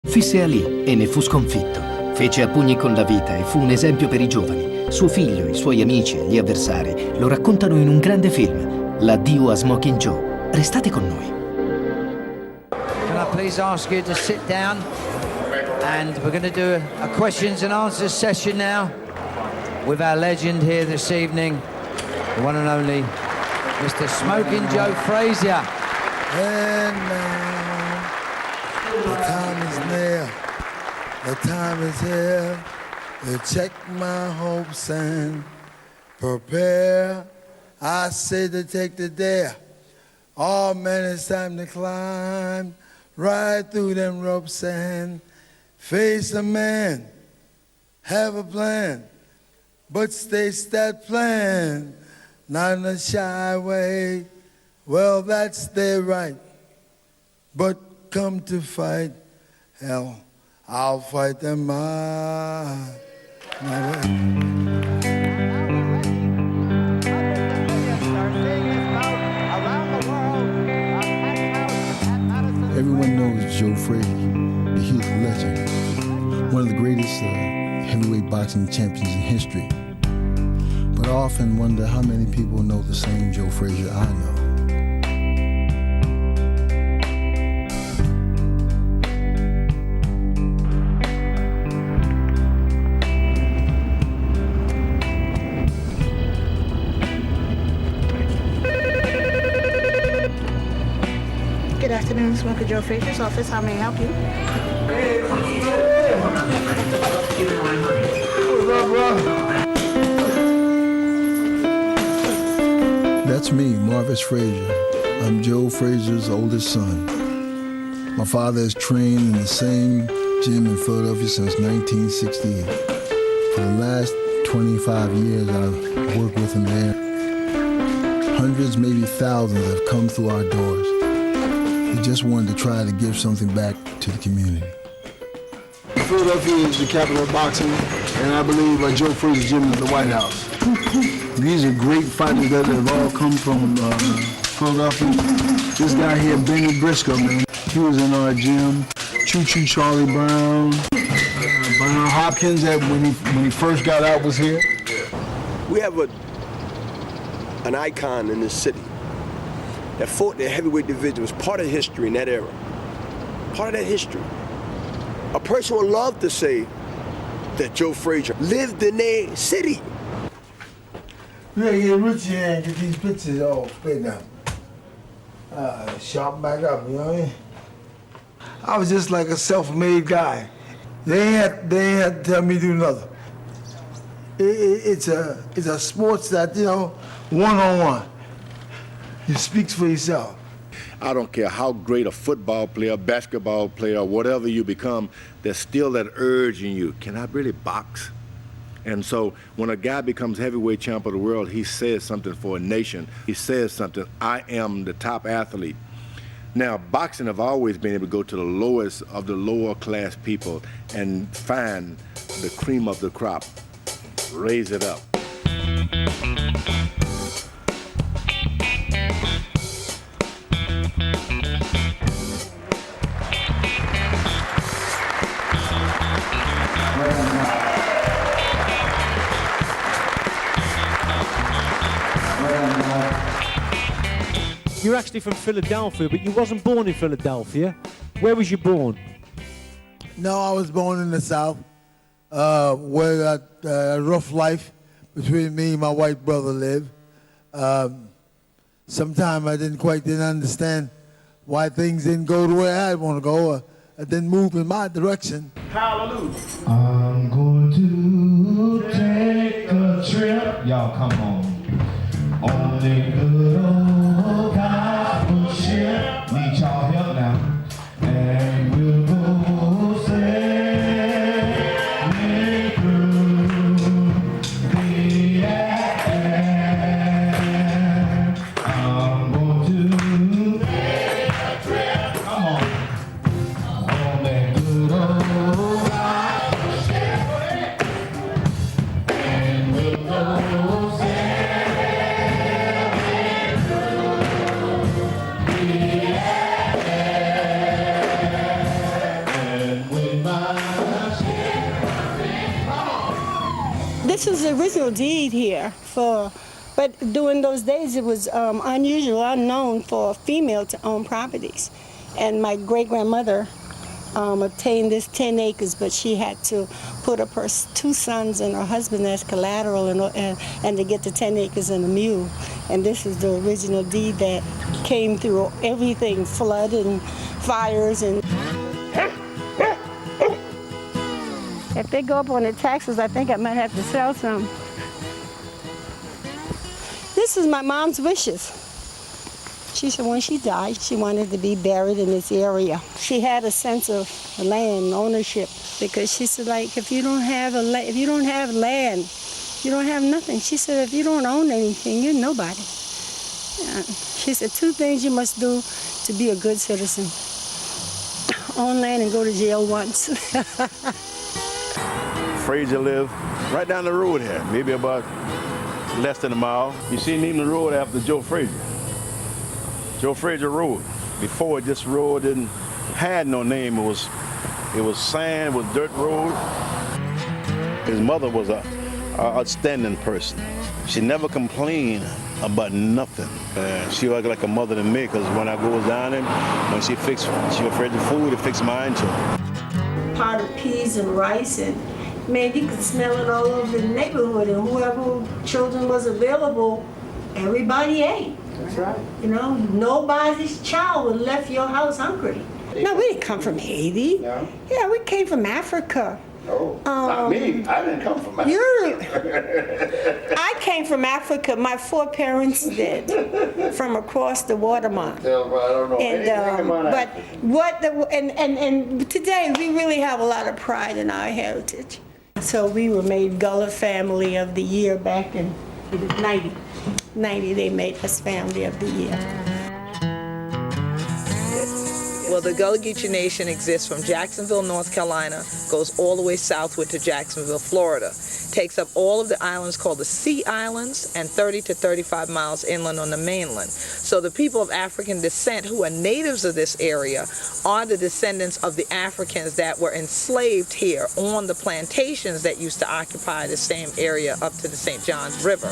Visse a lì e ne fu sconfitto. Fece a pugni con la vita e fu un esempio per i giovani. Suo figlio, i suoi amici e gli avversari lo raccontano in un grande film, L'Addio a Smokin Joe. Restate con noi. Can I please ask you to sit down? And we're going to do a questions and answers session now with our legend here this evening, the one and only Mr. Smokin Joe Frazier. And now, the time is near, the time is here to check my hopes and prepare. I say to take the dare. Oh man, it's time to climb right through them ropes and face a man, have a plan, but states that plan, not in a shy way. Well, that's their right, but come to fight, hell, I'll fight them my way. Everyone knows Joe Frazier. He's a legend. One of the greatest heavyweight boxing champions in history. But I often wonder how many people know the same Joe Frazier I know. Good afternoon, Smokin Joe Frazier's office. How may I help you? What's up, bro? That's me, Marvis Frazier. I'm Joe Frazier's oldest son. My father has trained in the same gym in Philadelphia since 1968. For the last 25 years, I've worked with him there. Hundreds, maybe thousands have come through our doors. We just wanted to try to give something back to the community. Philadelphia is the capital of boxing, and I believe Joe Frazier's gym is the White House. These are great fighters that have all come from Philadelphia. This guy here, Benny Briscoe, man, he was in our gym. Choo Choo Charlie Brown, Bernard Hopkins, that when he first got out was here. We have an icon in this city that fought the heavyweight division, was part of history in that era. Part of that history. A person would love to say that Joe Frazier lived in their city. We gotta get rich here and get these pictures all straight now. Sharpen back up, you know what I mean? I was just like a self-made guy. They ain't had to tell me to do nothing. It's a sports that, you know, one-on-one. It speaks for yourself. I don't care how great a football player, basketball player, whatever you become, there's still that urge in you. Can I really box? And so when a guy becomes heavyweight champ of the world, he says something for a nation. He says something, I am the top athlete. Now, boxing have always been able to go to the lowest of the lower class people and find the cream of the crop, raise it up. You're actually from Philadelphia, but you wasn't born in Philadelphia. Where was you born? No, I was born in the South, where a rough life between me and my white brother lived. Sometimes I didn't understand why things didn't go the way I want to go, or didn't move in my direction. Hallelujah. I'm going to take a trip. Y'all come on. Only good old gospel ship. Need y'all help now. And we'll go sailing through the air. I'm going to take a trip. Come on. On that good old gospel ship. And we'll go sailing. This is the original deed here but during those days it was unusual, unknown for a female to own properties. And my great-grandmother obtained this 10 acres, but she had to put up her 2 sons and her husband as collateral and to get the 10 acres and a mule. And this is the original deed that came through everything, flood and fires. And if they go up on the taxes, I think I might have to sell some. This is my mom's wishes. She said when she died, she wanted to be buried in this area. She had a sense of land ownership because she said, like, if you don't have land, you don't have nothing. She said, if you don't own anything, you're nobody. She said 2 things you must do to be a good citizen: own land and go to jail once. Frazier lived right down the road here, maybe about less than a mile. You see, named the road after Joe Frazier. Joe Frazier Road. Before, this road had no name. It was sand, it was dirt road. His mother was an outstanding person. She never complained about nothing. She was like a mother to me, because when I goes down there, when she was afraid of food, it fixed mine too. Pot of peas and rice, and man, you could smell it all over the neighborhood, and whoever children was available, everybody ate. That's right. You know, nobody's child would left your house hungry. No, we didn't come from Haiti. No? Yeah, we came from Africa. Oh, not me. I didn't come from Africa. I came from Africa. My 4 parents did, from across the watermark. I don't know anything about and today we really have a lot of pride in our heritage. So we were made Gullah Family of the Year back in 90. They made us Family of the Year. Well, the Gullah Geechee Nation exists from Jacksonville, North Carolina, goes all the way southward to Jacksonville, Florida. Takes up all of the islands called the Sea Islands and 30 to 35 miles inland on the mainland. So the people of African descent who are natives of this area are the descendants of the Africans that were enslaved here on the plantations that used to occupy the same area up to the St. Johns River.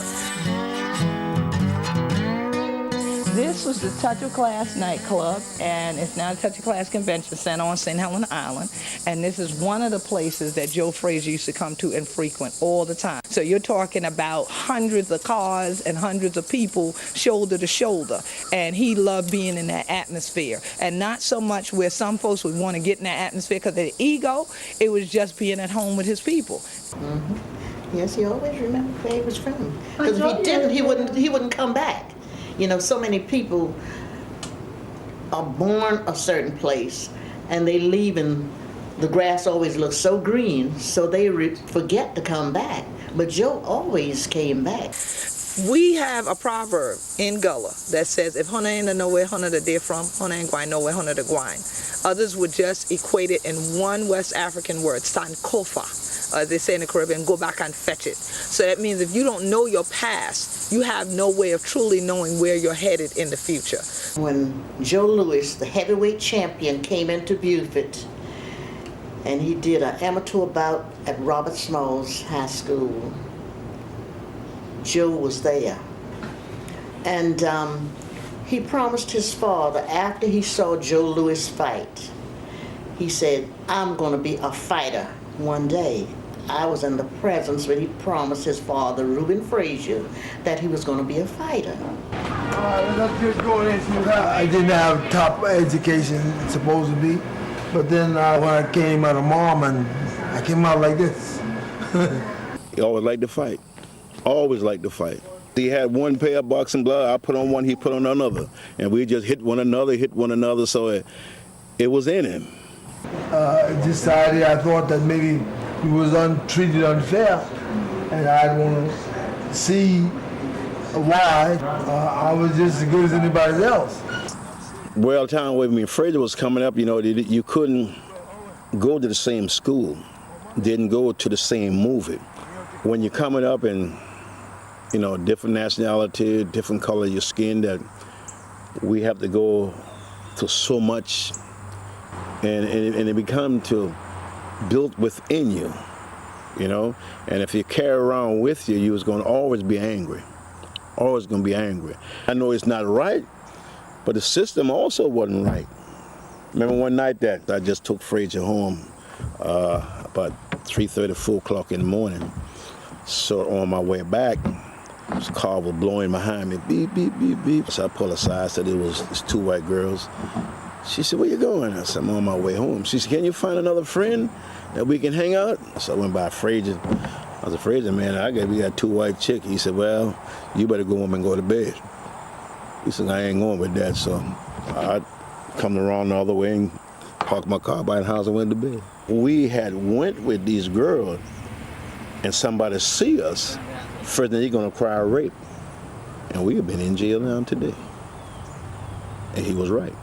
This was the Touch of Class nightclub, and it's now the Touch of Class Convention Center on St. Helena Island. And this is one of the places that Joe Frazier used to come to and frequent all the time. So you're talking about hundreds of cars and hundreds of people shoulder to shoulder. And he loved being in that atmosphere. And not so much where some folks would want to get in that atmosphere because of their ego. It was just being at home with his people. Mm-hmm. Yes, he always remembered where he was from. Because if he didn't, he wouldn't come back. You know, so many people are born a certain place and they leave and the grass always looks so green, so they forget to come back. But Joe always came back. We have a proverb in Gullah that says, if Hona ain't know where Hona the deer from, Hona ain't gwine know where Hona the gwine. Others would just equate it in one West African word, San Kofa. They say in the Caribbean, go back and fetch it. So that means if you don't know your past, you have no way of truly knowing where you're headed in the future. When Joe Louis, the heavyweight champion, came into Beaufort, and he did an amateur bout at Robert Smalls High School, Joe was there. And he promised his father, after he saw Joe Louis fight, he said, I'm going to be a fighter one day. I was in the presence when he promised his father, Reuben Frazier, that he was going to be a fighter. I didn't have top education, supposed to be, but then when I came out of Mormon, I came out like this. He always liked to fight. Always liked to fight. He had one pair of boxing gloves. I put on one, he put on another, and we just hit one another. So it was in him. Decided I thought that maybe he was treated unfair, and I want to see why I was just as good as anybody else. Well, time with me, Frazier was coming up. You know, you couldn't go to the same school, didn't go to the same movie. When you're coming up and, you know, different nationality, different color of your skin, that we have to go to so much, and it becomes to built within you. you know? And if you carry around with you, you was going to always be angry. Always going to be angry. I know it's not right, but the system also wasn't right. Remember one night that I just took Frazier home about 3:30, 4 o'clock in the morning. So on my way back, this car was blowing behind me, beep, beep, beep, beep. So I pulled aside, said it's 2 white girls. She said, where you going? I said, I'm on my way home. She said, can you find another friend that we can hang out? So I went by Frazier. I was Frazier, man, we got 2 white chicks. He said, well, you better go home and go to bed. He said, I ain't going with that. So I come around the other way and parked my car by the house and went to bed. We had went with these girls and somebody see us, first thing they're gonna cry rape. And we have been in jail now today. And he was right.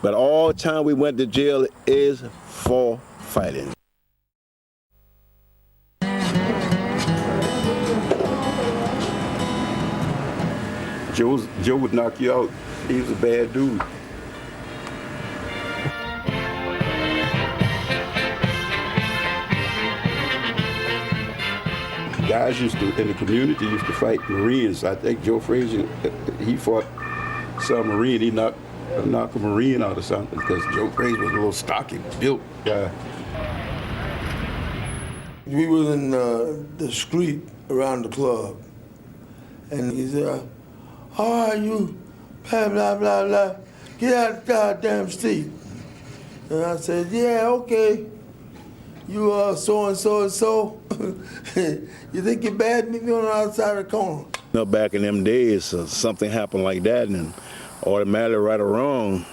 But all the time we went to jail is for fighting. Joe would knock you out. He was a bad dude. Guys in the community used to fight Marines. I think Joe Frazier, he fought some Marine. He knocked a Marine out or something because Joe Frazier was a little stocky, built guy. We was in the street around the club, and he said, how are you? Blah, blah, blah, blah. Get out the goddamn street. And I said, yeah, okay. You are so-and-so and so. You think you're bad? Meet me on the outside of the corner. You know, back in them days, something happened like that, and automatically, right or wrong,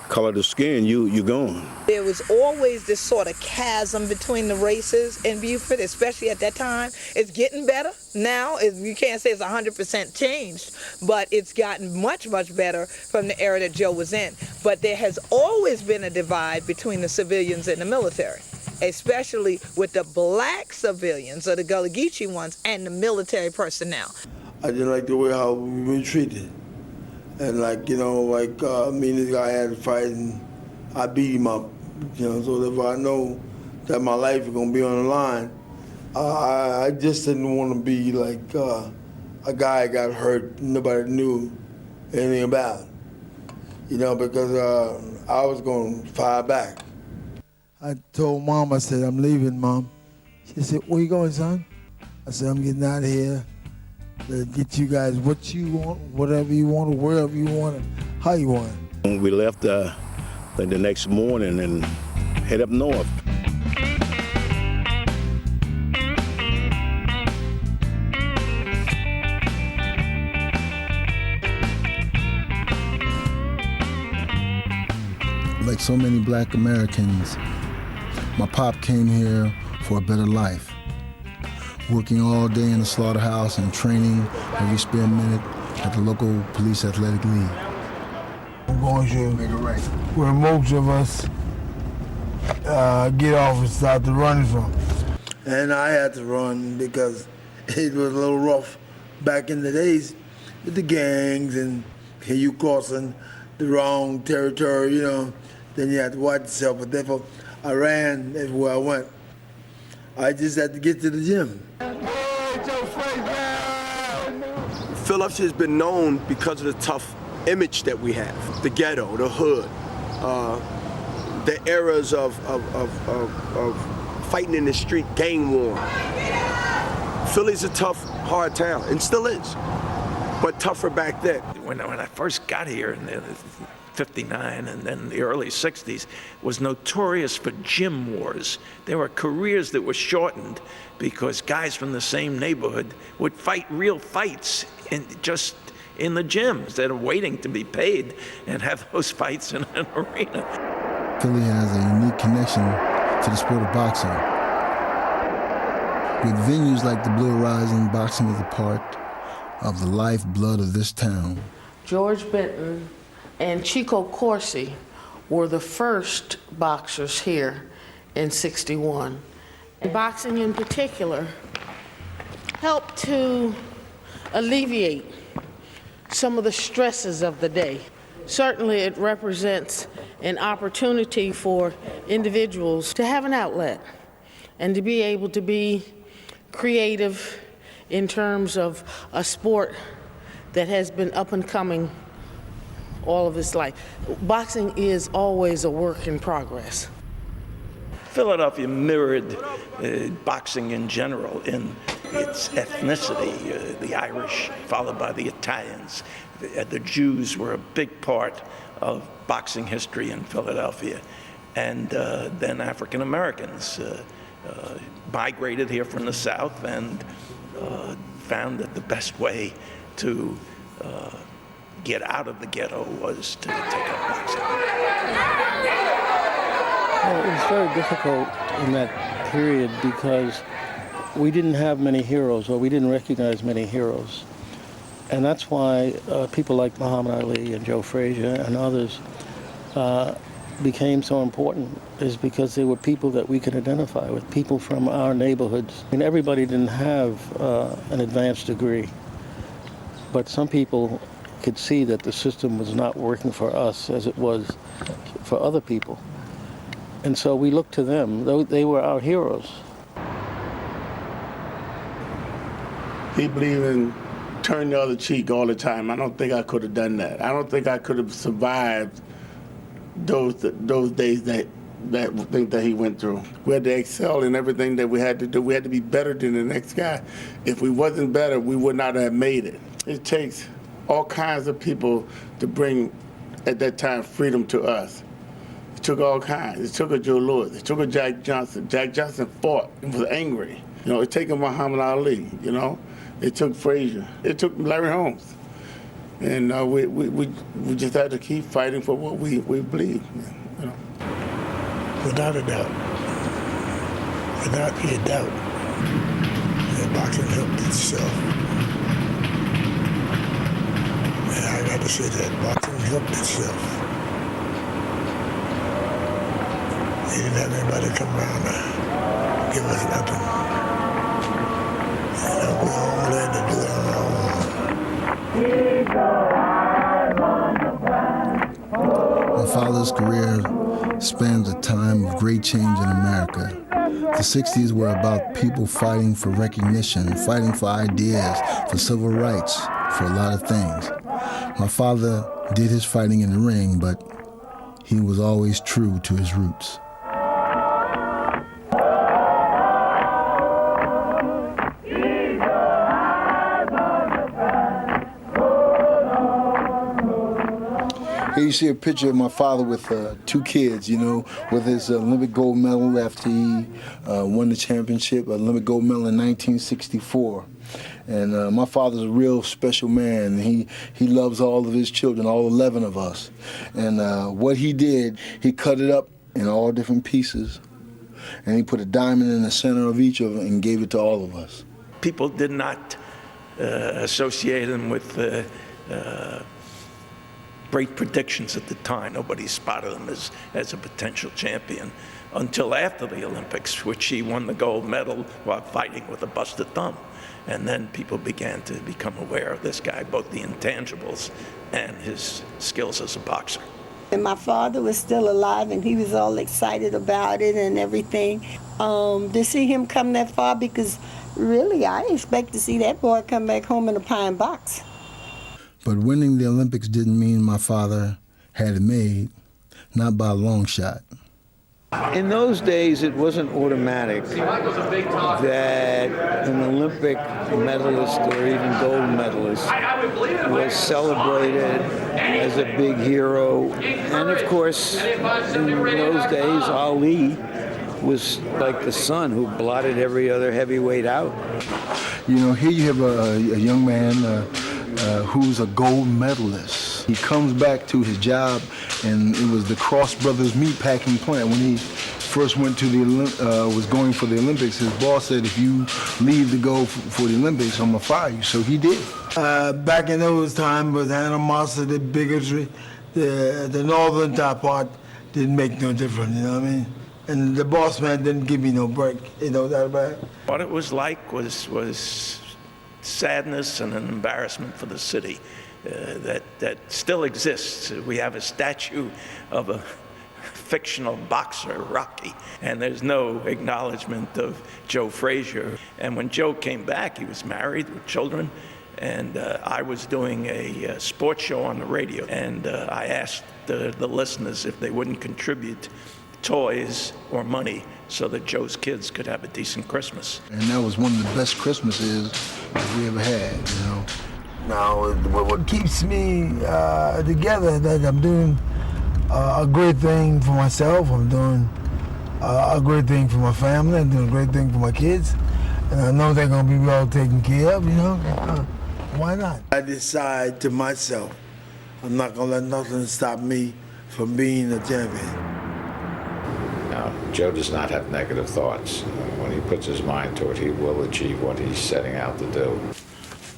color of the skin, you gone. There was always this sort of chasm between the races in Beaufort, especially at that time. It's getting better now. You can't say it's 100% changed, but it's gotten much, much better from the era that Joe was in. But there has always been a divide between the civilians and the military, especially with the black civilians, or the Gullah Geechee ones, and the military personnel. I didn't like the way how we were treated. And like, you know, like me and this guy had a fight and I beat him up, you know, so if I know that my life is gonna be on the line, I just didn't want to be like a guy got hurt, nobody knew anything about, you know, because I was gonna fire back. I told Mom, I said, I'm leaving, Mom. She said, where you going, son? I said, I'm getting out of here. To get you guys what you want, whatever you want, wherever you want it, how you want it. We left the next morning and head up north. Like so many black Americans, my pop came here for a better life. Working all day in the slaughterhouse and training every spare minute at the local police athletic league. I'm going to make it right. Where most of us get off and start to run from. And I had to run because it was a little rough back in the days with the gangs and you crossing the wrong territory, you know, then you had to watch yourself. But therefore, I ran everywhere I went. I just had to get to the gym. Philadelphia has been known because of the tough image that we have, the ghetto, the hood, the eras of fighting in the street, gang war. Philly's a tough, hard town, and still is, but tougher back then. When I first got here in '59 and then the early '60s, was notorious for gym wars. There were careers that were shortened because guys from the same neighborhood would fight real fights just in the gym instead of waiting to be paid and have those fights in an arena. Philly has a unique connection to the sport of boxing. With venues like the Blue Horizon, boxing is a part of the lifeblood of this town. George Benton and Chico Corsi were the first boxers here in '61. Boxing in particular helped to alleviate some of the stresses of the day. Certainly it represents an opportunity for individuals to have an outlet and to be able to be creative in terms of a sport that has been up and coming all of his life. Boxing is always a work in progress. Philadelphia mirrored boxing in general in its ethnicity, the Irish followed by the Italians. The Jews were a big part of boxing history in Philadelphia. And then African Americans migrated here from the South and found that the best way to get out of the ghetto was to take up boxing. Well, it was very difficult in that period because we didn't have many heroes, or we didn't recognize many heroes. And that's why people like Muhammad Ali and Joe Frazier and others became so important, is because they were people that we could identify with, people from our neighborhoods. I mean, everybody didn't have an advanced degree, but some people could see that the system was not working for us as it was for other people. And so we looked to them. They were our heroes. He believed in turn the other cheek all the time. I don't think I could have done that. I don't think I could have survived those days that he went through. We had to excel in everything that we had to do. We had to be better than the next guy. If we wasn't better, we would not have made it. It takes all kinds of people to bring, at that time, freedom to us. It took all kinds. It took a Joe Louis. It took a Jack Johnson. Jack Johnson fought and was angry. You know, it took a Muhammad Ali, you know. It took Frazier. It took Larry Holmes. And we just had to keep fighting for what we believe, you know. Without a doubt, without a doubt, that boxing helped itself. And I got to say that boxing helped itself. They didn't have anybody come around to give us nothing. And we all learned to do it on our own. My father's career spans a time of great change in America. The 60s were about people fighting for recognition, fighting for ideas, for civil rights, for a lot of things. My father did his fighting in the ring, but he was always true to his roots. Here you see a picture of my father with two kids, you know, with his Olympic gold medal after he won the championship, Olympic gold medal in 1964. And my father's a real special man. He loves all of his children, all 11 of us. And what he did, he cut it up in all different pieces, and he put a diamond in the center of each of them and gave it to all of us. People did not associate him with great predictions at the time. Nobody spotted him as a potential champion until after the Olympics, which he won the gold medal while fighting with a busted thumb. And then people began to become aware of this guy, both the intangibles and his skills as a boxer. And my father was still alive, and he was all excited about it and everything. To see him come that far, because really I expect to see that boy come back home in a pine box. But winning the Olympics didn't mean my father had it made, not by a long shot. In those days, it wasn't automatic that an Olympic medalist or even gold medalist was celebrated as a big hero. And of course, in those days, Ali was like the sun who blotted every other heavyweight out. You know, here you have a young man who's a gold medalist. He comes back to his job, and it was the Cross Brothers meatpacking plant. When he first went to was going for the Olympics, his boss said, if you leave to go for the Olympics, I'm gonna fire you. So he did. Back in those times, was animosity, bigotry. The northern top part didn't make no difference, you know what I mean? And the boss man didn't give me no break, you know that about it? What it was like was sadness and an embarrassment for the city that still exists. We have a statue of fictional boxer, Rocky, and there's no acknowledgement of Joe Frazier. And when Joe came back, he was married with children, and I was doing a sports show on the radio, and I asked the listeners if they wouldn't contribute toys or money so that Joe's kids could have a decent Christmas. And that was one of the best Christmases we ever had, you know. Now, what keeps me together is that I'm doing a great thing for myself. I'm doing a great thing for my family. I'm doing a great thing for my kids. And I know they're going to be well taken care of, you know. Why not? I decide to myself, I'm not going to let nothing stop me from being a champion. Now, Joe does not have negative thoughts. When he puts his mind to it, he will achieve what he's setting out to do.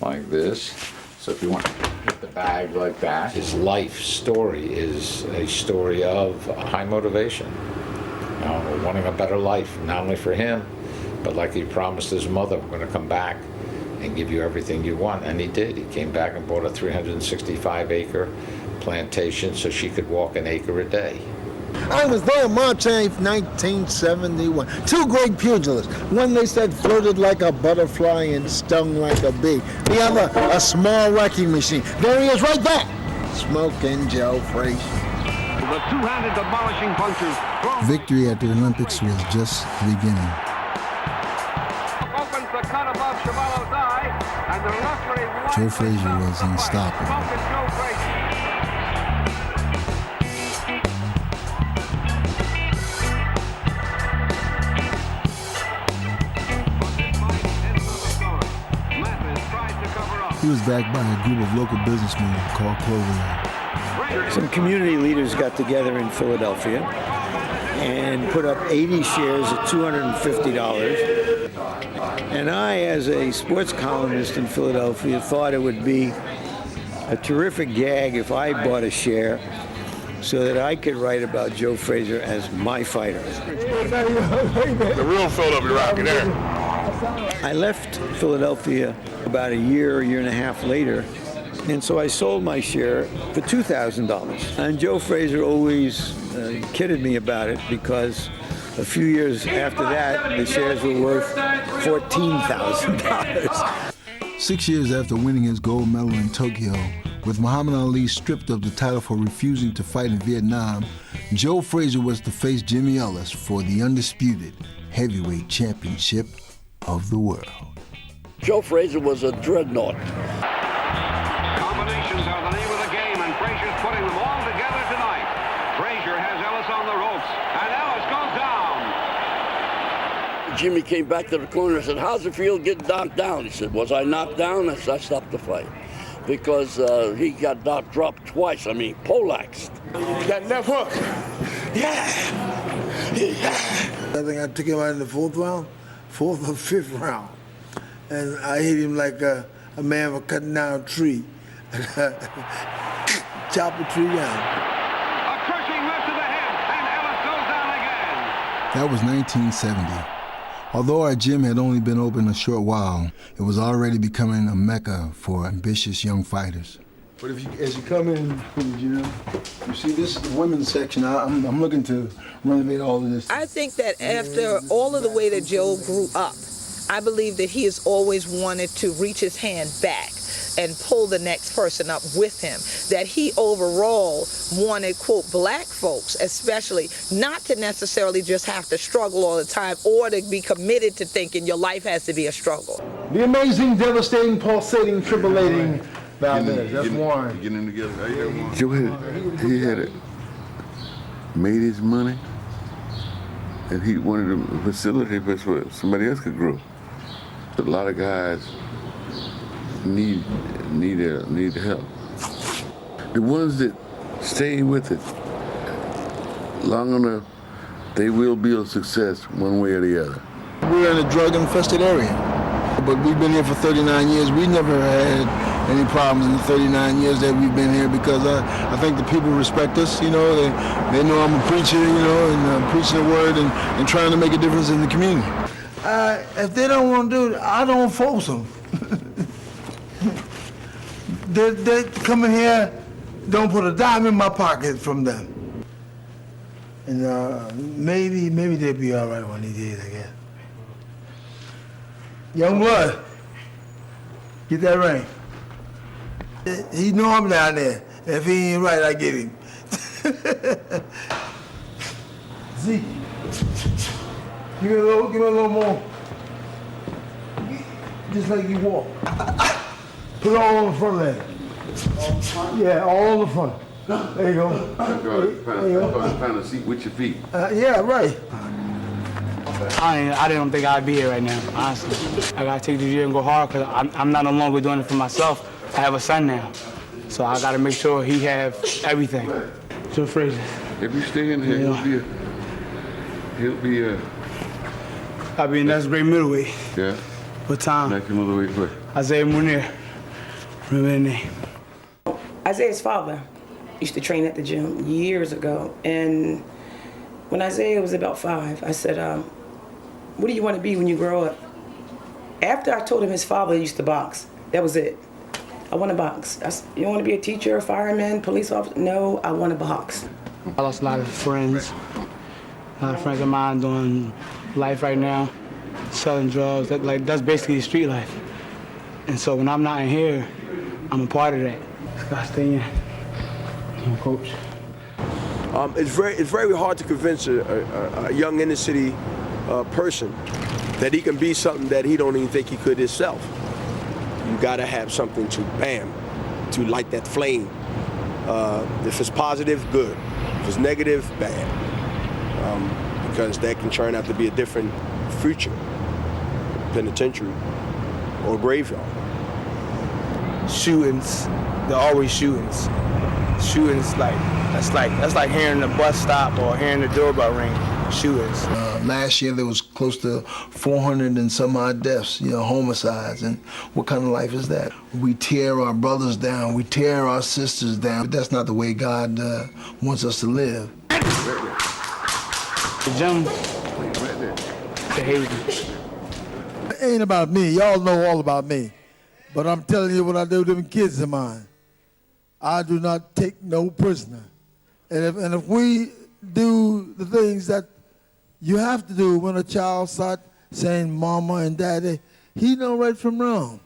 Like this. So if you want to hit the bag like that, his life story is a story of high motivation. You know, wanting a better life, not only for him, but like he promised his mother, we're going to come back and give you everything you want. And he did. He came back and bought a 365-acre plantation so she could walk an acre a day. I was there March 8th, 1971. Two great pugilists. One, they said, floated like a butterfly and stung like a bee. The other, a small wrecking machine. There he is right there. Smokin' Joe Frazier. The two-handed demolishing punches. Victory at the Olympics was just the beginning. Opens the cut above Shaballo's eye, and the referee... Joe Frazier was unstoppable. Smokin' Joe Frazier. He was backed by a group of local businessmen called Clover. Some community leaders got together in Philadelphia and put up 80 shares at $250. And I, as a sports columnist in Philadelphia, thought it would be a terrific gag if I bought a share so that I could write about Joe Frazier as my fighter. The real Philadelphia Rocky there. I left Philadelphia about a year and a half later, and so I sold my share for $2,000. And Joe Frazier always kidded me about it because a few years after that, the shares were worth $14,000. 6 years after winning his gold medal in Tokyo, with Muhammad Ali stripped of the title for refusing to fight in Vietnam, Joe Frazier was to face Jimmy Ellis for the undisputed heavyweight championship of the world. Joe Frazier was a dreadnought. Combinations are the name of the game, and Frazier's putting them all together tonight. Frazier has Ellis on the ropes, and Ellis goes down. Jimmy came back to the corner and said, "How's it feel getting knocked down?" He said, "Was I knocked down?" I said, "I stopped the fight." Because he got dropped twice. I mean, poleaxed. That left hook. Yeah. I think I took him out in the fourth round, fourth or fifth round. And I hit him like a man for cutting down a tree. Chop a tree down. A crushing left to the head, and Ellis goes down again. That was 1970. Although our gym had only been open a short while, it was already becoming a mecca for ambitious young fighters. But as you come in the gym, you see this is the women's section. I'm looking to renovate all of this. I think that after all of the way that Joe grew up, I believe that he has always wanted to reach his hand back and pull the next person up with him. That he overall wanted, quote, black folks especially, not to necessarily just have to struggle all the time or to be committed to thinking your life has to be a struggle. The amazing, devastating, pulsating, tribulating Valdez. That's Warren. Getting together. Joe had made his money, and he wanted a facility where somebody else could grow. A lot of guys need help. The ones that stay with it long enough, they will be a success one way or the other. We're in a drug-infested area, but we've been here for 39 years. We never had any problems in the 39 years that we've been here because I think the people respect us. You know, they know I'm a preacher, you know, and preaching the word and trying to make a difference in the community. If they don't want to do it, I don't force them. They come in here, don't put a dime in my pocket from them. And maybe they'll be all right when he did, I guess. Young blood, get that ring. He know I'm down there. If he ain't right, I get him. Zeke, give me a little more. Just like you walk. Put it all on the front leg. Yeah, all on the front. There you go. There you go. Find a seat with your feet. Yeah, right. I didn't think I'd be here right now, honestly. I gotta take this year and go hard because I'm not no longer doing it for myself. I have a son now, so I gotta make sure he have everything. Joe Frazier. If you stay in here, I'll be in that's great middleweight. Yeah. What time? Next middleweight what? Isaiah Munir. Remember the name. Isaiah's father used to train at the gym years ago, and when Isaiah was about 5, I said, what do you want to be when you grow up? After I told him his father used to box, that was it. I want to box. I said, you want to be a teacher, a fireman, police officer? No, I want to box. I lost a lot of friends. A lot of friends of mine doing life right now, selling drugs. That's basically street life. And so when I'm not in here, I'm a part of that. Just gotta stay in. I'm a coach. It's very hard to convince a young inner city person that he can be something that he don't even think he could himself. You gotta have something to to light that flame. If it's positive, good. If it's negative, bad. Because that can turn out to be a different future, penitentiary or graveyard. Shootings, they're always shootings. Shootings that's like hearing the bus stop or hearing the doorbell ring. Shootings. Last year there was close to 400 and some odd deaths, homicides, and what kind of life is that? We tear our brothers down, we tear our sisters down, but that's not the way God wants us to live. The gym, the hate. It ain't about me. Y'all know all about me. But I'm telling you what I do to them kids of mine. I do not take no prisoner. And if we do the things that you have to do when a child start saying mama and daddy, he know right from wrong.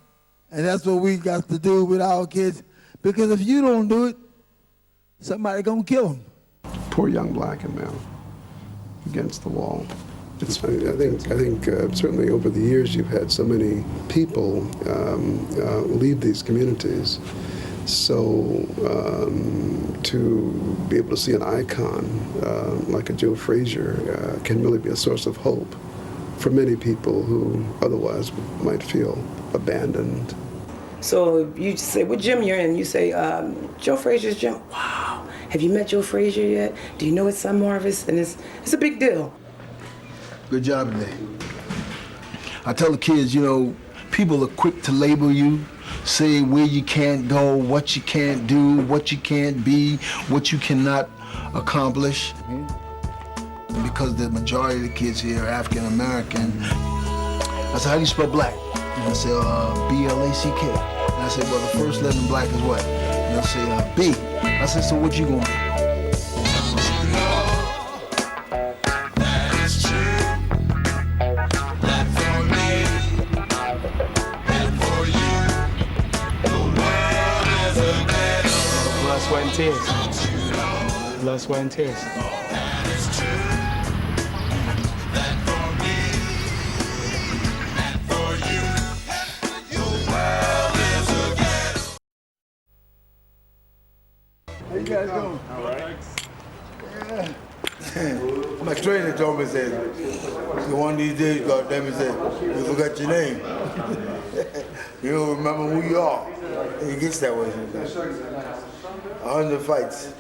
And that's what we got to do with our kids. Because if you don't do it, somebody gonna kill him. Poor young black and male against the wall. It's funny. I think certainly over the years you've had so many people leave these communities. So to be able to see an icon like a Joe Frazier can really be a source of hope for many people who otherwise might feel abandoned. So you say, what gym you're in? You say, Joe Frazier's gym. Wow. Have you met Joe Frazier yet? Do you know it's Son Marvis? And it's a big deal. Good job today. I tell the kids, people are quick to label you, say where you can't go, what you can't do, what you can't be, what you cannot accomplish. And because the majority of the kids here are African American, I said, how do you spell black? And I said, B-L-A-C-K. And I said, well, the first letter in black is what? And I said, B. I said, so what you gonna do? Sweat and tears. Blood, sweat, and tears. How you guys doing? All right. Yeah. My trainer told me, said, one of these days, goddamn it, said, you forgot your name. You don't remember who you are. It gets that way sometimes. 100 fights.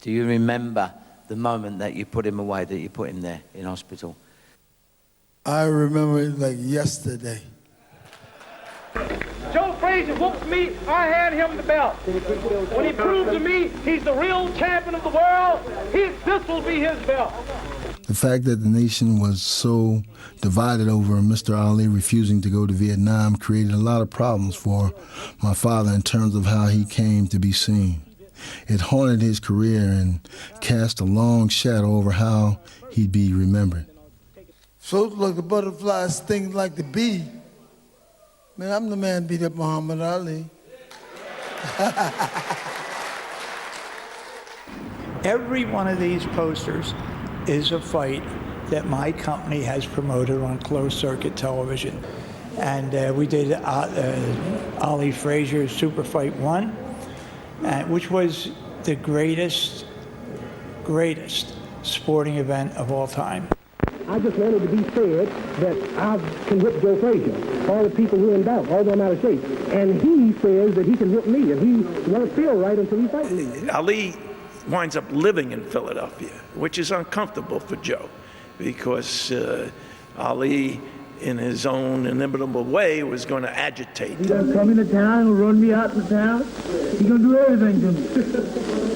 Do you remember the moment that you put him away, that you put him there in hospital? I remember it like yesterday. Joe Frazier whooped me, I had him the belt. When he proved to me he's the real champion of the world, this will be his belt. The fact that the nation was so divided over Mr. Ali refusing to go to Vietnam created a lot of problems for my father in terms of how he came to be seen. It haunted his career and cast a long shadow over how he'd be remembered. Float like a butterfly, sting like the bee. Man, I'm the man beat up Muhammad Ali. Every one of these posters is a fight that my company has promoted on closed-circuit television. And we did Ali Frazier Super Fight 1, which was the greatest sporting event of all time. I just wanted to be said that I can whip Joe Frazier. All the people who are in doubt, all them out of shape. And he says that he can whip me, and he won't feel right until he fights me. Ali winds up living in Philadelphia, which is uncomfortable for Joe, because Ali, in his own inimitable way, was going to agitate. He's going to come into town and run me out of town. He's going to do everything to me.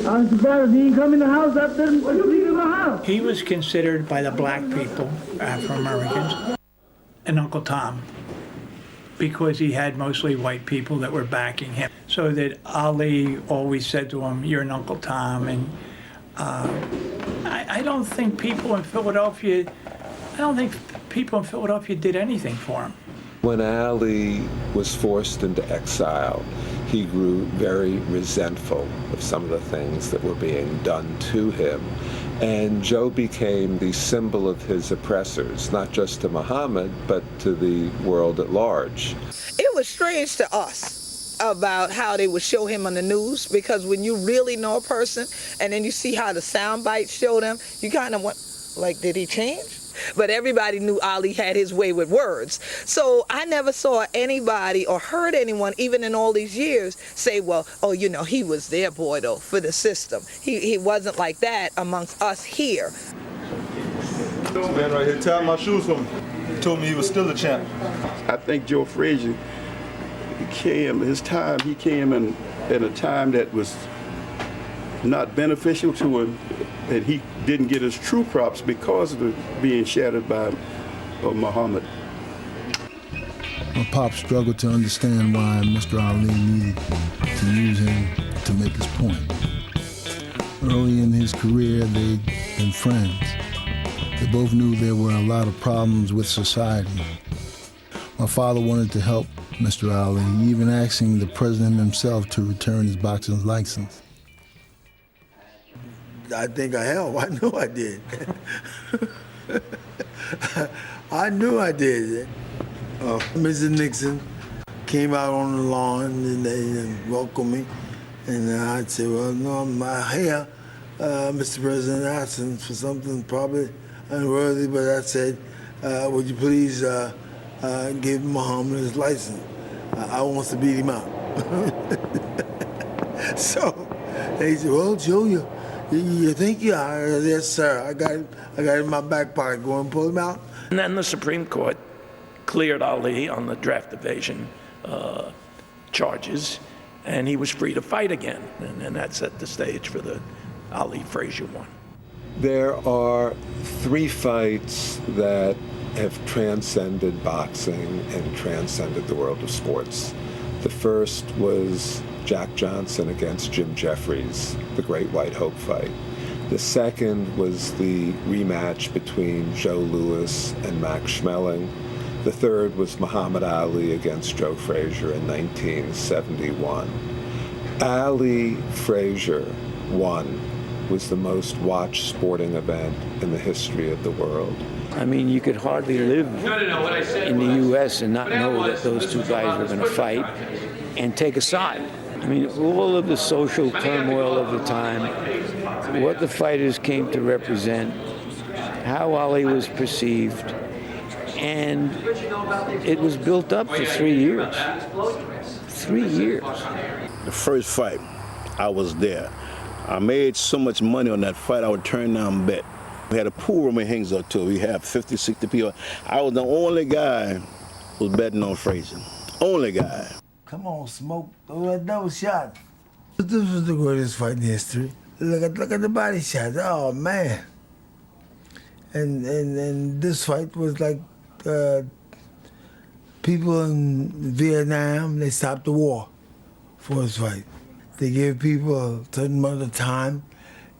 I'm surprised he didn't come in the house after him. What you leave in my house? He was considered by the black people, Afro-Americans, an Uncle Tom, because he had mostly white people that were backing him. So that Ali always said to him, "You're an Uncle Tom." And I don't think people in Philadelphia, did anything for him. When Ali was forced into exile, he grew very resentful of some of the things that were being done to him. And Joe became the symbol of his oppressors, not just to Muhammad, but to the world at large. It was strange to us about how they would show him on the news, because when you really know a person and then you see how the sound bites show them, you kind of went, like, did he change? But everybody knew Ali had his way with words. So I never saw anybody or heard anyone, even in all these years, say, well, oh, you know, he was their boy, though, for the system. He wasn't like that amongst us here. This man right here tied my shoes for me. Told me he was still a champ. I think Joe Frazier came in at a time that was not beneficial to him, and he didn't get his true props because of being shattered by Muhammad. My pop struggled to understand why Mr. Ali needed to use him to make his point. Early in his career, they'd been friends. They both knew there were a lot of problems with society. My father wanted to help Mr. Ali, even asking the president himself to return his boxing license. I think I helped. I know I did. I knew I did. Mrs. Nixon came out on the lawn and they welcomed me. And I'd say, well, no, I'm not here. Mr. President asking for something probably unworthy, but I said, would you please give Muhammad his license? I want to beat him out. So they said, well, Joe, you think you are? Yes, sir. I got it in my back pocket. Go and pull him out. And then the Supreme Court cleared Ali on the draft evasion charges, and he was free to fight again. And that set the stage for the Ali Frazier one. There are 3 fights that have transcended boxing and transcended the world of sports. The first was Jack Johnson against Jim Jeffries, the Great White Hope fight. The second was the rematch between Joe Louis and Max Schmeling. The third was Muhammad Ali against Joe Frazier in 1971. Ali Frazier won was the most watched sporting event in the history of the world. I mean, you could hardly live in the U.S. and not know that those 2 guys were going to fight and take a side. I mean, all of the social turmoil of the time, what the fighters came to represent, how Ali was perceived, and it was built up for 3 years. 3 years. The first fight, I was there. I made so much money on that fight, I would turn down bet. We had a pool room in Hingsville too. We had 50, 60 people. I was the only guy who was betting on Frazier. Only guy. Come on, Smoke. Throw that double shot. This was the greatest fight in history. Look at the body shots. Oh, man. And this fight was like people in Vietnam, they stopped the war for this fight. They give people a certain amount of time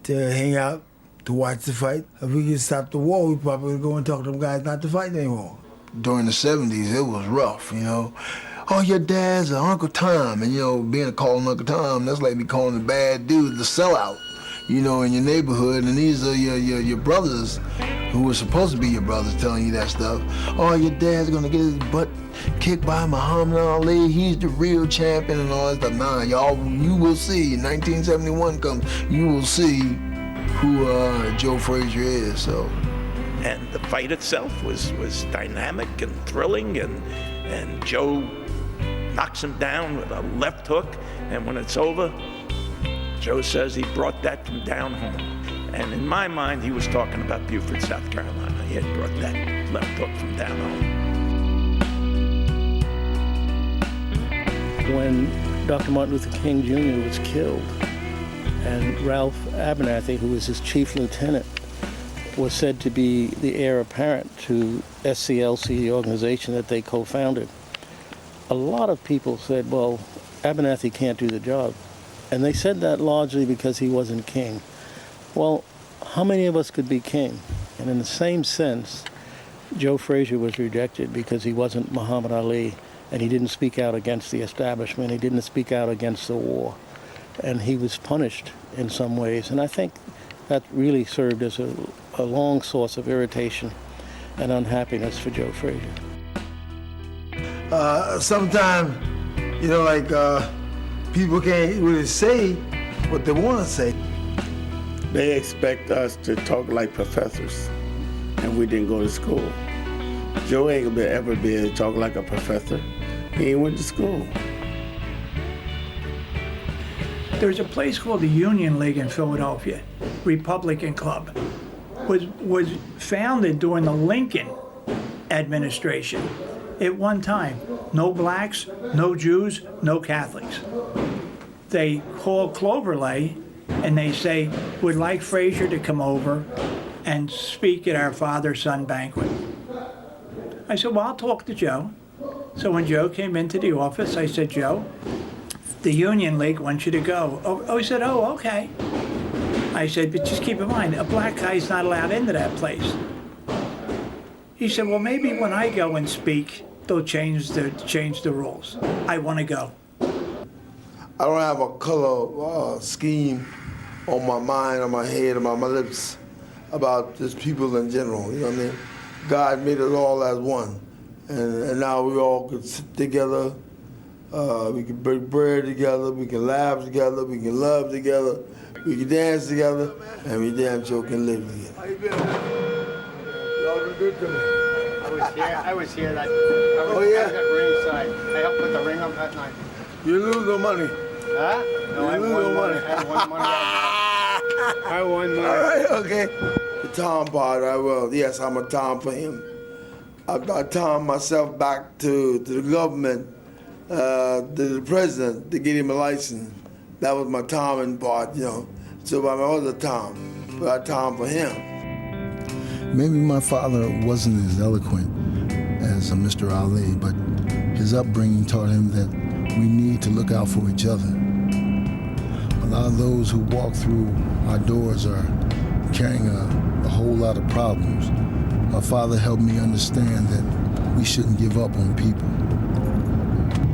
to hang out, to watch the fight. If we could stop the war, we probably would go and talk to them guys not to fight anymore. During the 70s, it was rough, you know. Oh, your dad's an Uncle Tom, and, you know, being called Uncle Tom, that's like me calling a bad dude the sellout, you know, in your neighborhood, and these are your brothers who were supposed to be your brothers telling you that stuff. Oh, your dad's gonna get his butt kicked by Muhammad Ali, he's the real champion and all that stuff. Nah, y'all, you will see, 1971 comes, you will see who Joe Frazier is, so. And the fight itself was dynamic and thrilling, and Joe knocks him down with a left hook, and when it's over, Joe says he brought that from down home. And in my mind, he was talking about Beaufort, South Carolina. He had brought that left hook from down home. When Dr. Martin Luther King Jr. was killed, and Ralph Abernathy, who was his chief lieutenant, was said to be the heir apparent to SCLC, the organization that they co-founded, a lot of people said, well, Abernathy can't do the job. And they said that largely because he wasn't king. Well, how many of us could be king? And in the same sense, Joe Frazier was rejected because he wasn't Muhammad Ali, and he didn't speak out against the establishment. He didn't speak out against the war. And he was punished in some ways. And I think that really served as a long source of irritation and unhappiness for Joe Frazier. Sometimes, you know, like people can't really say what they want to say. They expect us to talk like professors, and we didn't go to school. Joe ain't gonna ever be able to talk like a professor. He ain't went to school. There's a place called the Union League in Philadelphia, Republican Club. Was founded during the Lincoln administration. At one time, no blacks, no Jews, no Catholics. They call Cloverley and they say, we'd like Frazier to come over and speak at our father-son banquet. I said, well, I'll talk to Joe. So when Joe came into the office, I said, Joe, the Union League wants you to go. Oh, he said, oh, okay. I said, but just keep in mind, a black guy's not allowed into that place. He said, well, maybe when I go and speak, they'll change the rules. I want to go. I don't have a color scheme on my mind, on my head, on my lips about just people in general, you know what I mean? God made us all as one. And now we all could sit together, we can break bread together, we can laugh together, we can love together, we can dance together, and we damn sure can live together. How you been? Y'all been good to me. I was here that. Oh, yeah? I was at ringside. I helped put the ring up that night. You lose no money. Huh? No, I won money. I won money. I won money. All right, okay. The Tom part, yes, I'm a Tom for him. I Tom myself back to the government, to the president, to get him a license. That was my Tomming part, you know. So I was a Tom, but I Tom for him. Maybe my father wasn't as eloquent as Mr. Ali, but his upbringing taught him that we need to look out for each other. A lot of those who walk through our doors are carrying a whole lot of problems. My father helped me understand that we shouldn't give up on people.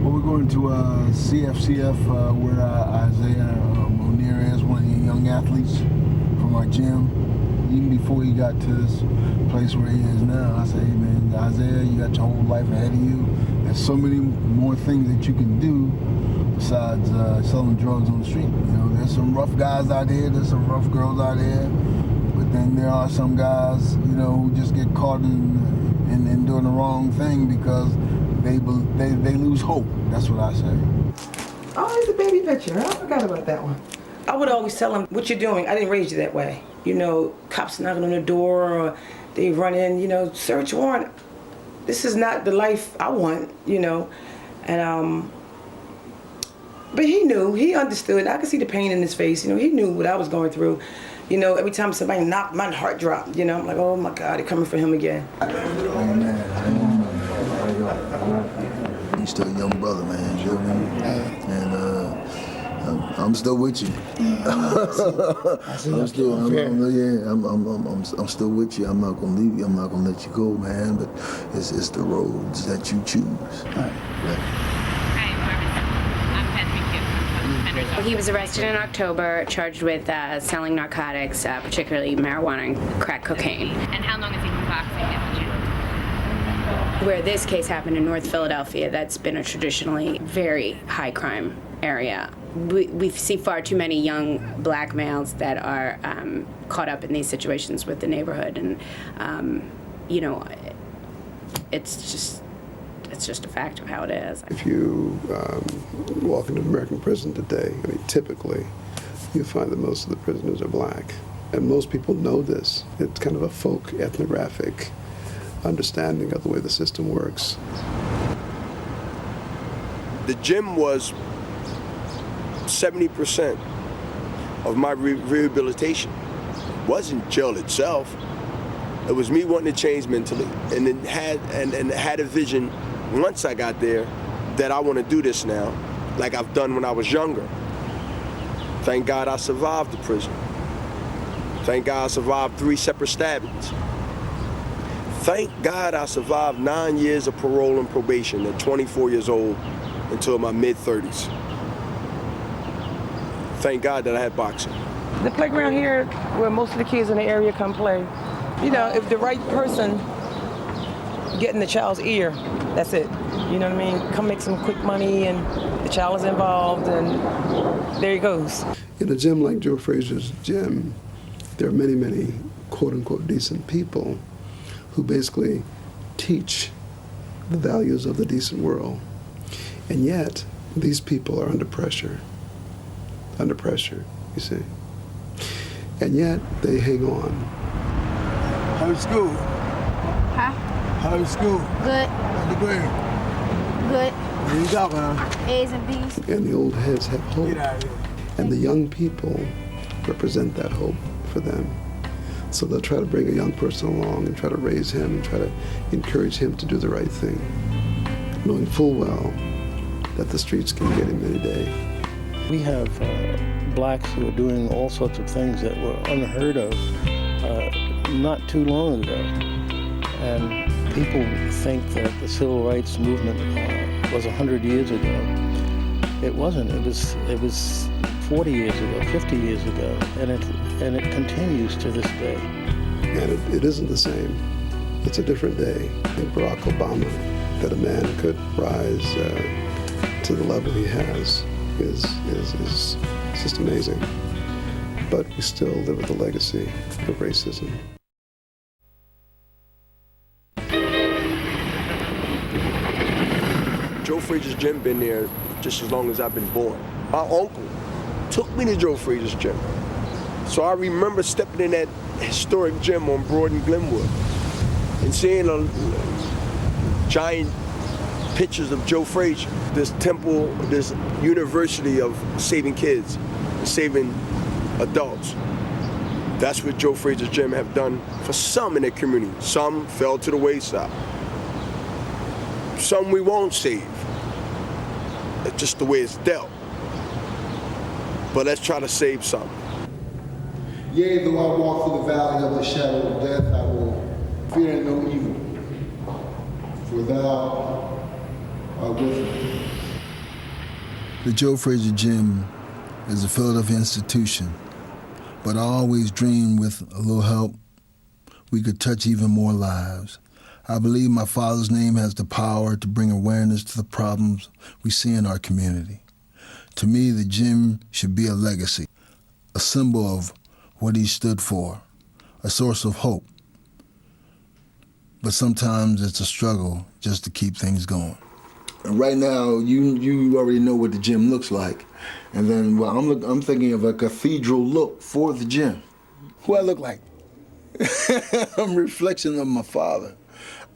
Well, we're going to CFCF where Isaiah Monier is, one of the young athletes from our gym. Even before he got to this place where he is now, I say, hey man, Isaiah, you got your whole life ahead of you. There's so many more things that you can do besides selling drugs on the street. You know, there's some rough guys out there, there's some rough girls out there, but then there are some guys, you know, who just get caught in doing the wrong thing because they lose hope. That's what I say. Oh, there's a baby picture. I forgot about that one. I would always tell them, what you're doing, I didn't raise you that way. You know, cops knocking on the door, or they run in, you know, search warrant. This is not the life I want, you know. And but he knew, he understood. I could see the pain in his face. You know, he knew what I was going through. You know, every time somebody knocked, my heart dropped. You know, I'm like, oh my God, they're coming for him again. He's still a young brother, man. You know what I mean? And I'm still with you. I'm still with you. I'm not gonna leave you. I'm not gonna let you go, man. But it's the roads that you choose. He was arrested in October, charged with selling narcotics, particularly marijuana and crack cocaine. And how long has he been boxing at the gym? Where this case happened in North Philadelphia, that's been a traditionally very high crime area. We see far too many young black males that are caught up in these situations with the neighborhood, and you know, it's just a fact of how it is. If you walk into American prison today, I mean, typically, you find that most of the prisoners are black. And most people know this. It's kind of a folk ethnographic understanding of the way the system works. The gym was 70% of my rehabilitation. It wasn't jail itself. It was me wanting to change mentally, and then had a vision once I got there that I want to do this now, like I've done when I was younger. Thank God I survived the prison. Thank God I survived 3 separate stabbings. Thank God I survived 9 years of parole and probation at 24 years old until my mid-30s. Thank God that I had boxing. The playground here, where most of the kids in the area come play, you know, if the right person get in the child's ear, that's it. You know what I mean? Come make some quick money and the child is involved and there he goes. In a gym like Joe Frazier's gym, there are many, many quote-unquote decent people who basically teach the values of the decent world. And yet, these people are under pressure, you see. And yet, they hang on. How's school? Huh? How's school? Good. How's the grade? Good. Where you got, man? A's and B's. And the old heads have hope. Get out of here. And the young people represent that hope for them. So they'll try to bring a young person along and try to raise him and try to encourage him to do the right thing, knowing full well that the streets can get him any day. We have blacks who are doing all sorts of things that were unheard of not too long ago. And people think that the civil rights movement was 100 years ago. It wasn't. It was 40 years ago, 50 years ago, and it continues to this day. And it isn't the same. It's a different day. I think Barack Obama, that a man could rise to the level he has is just amazing. But we still live with the legacy of racism. Joe Frazier's gym been there just as long as I've been born. My uncle took me to Joe Frazier's gym. So I remember stepping in that historic gym on Broad and Glenwood and seeing giant pictures of Joe Frazier, this temple, this university of saving kids, saving adults. That's what Joe Frazier's gym have done for some in the community. Some fell to the wayside. Some we won't save. That's just the way it's dealt. But let's try to save some. Yea, though I walk through the valley of the shadow of death, I will fear no evil, for thou art with me. The Joe Frazier Gym is a Philadelphia institution, but I always dreamed with a little help, we could touch even more lives. I believe my father's name has the power to bring awareness to the problems we see in our community. To me, the gym should be a legacy, a symbol of what he stood for, a source of hope. But sometimes it's a struggle just to keep things going. And right now, you already know what the gym looks like. And then I'm thinking of a cathedral look for the gym. Who I look like? I'm a reflection of my father.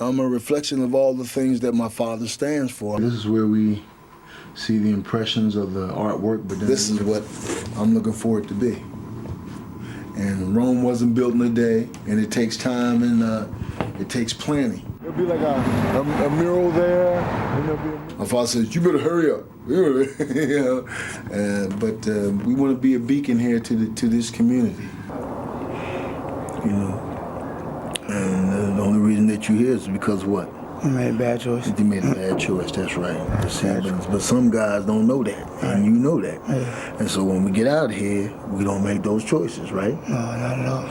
I'm a reflection of all the things that my father stands for. This is where we see the impressions of the artwork, but this is what I'm looking for it to be. And Rome wasn't built in a day, and it takes time and it takes planning. There'll be like a mural there, and there'll be a... My father says, "You better hurry up." You know? But we want to be a beacon here to this community. You know, and the only reason that you're here is because of what? I made a bad choice. You made a bad choice. That's right. But some guys don't know that, and you know that. Yeah. And so when we get out here, we don't make those choices, right? No, not at all.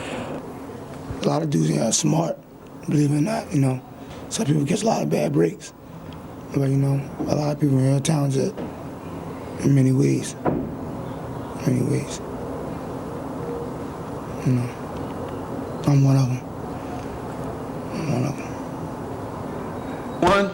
A lot of dudes here are smart, believe it or not. You know, some people get a lot of bad breaks. But you know, a lot of people here are talented in many ways. Many ways. You know, I'm one of them. I'm one of them. One.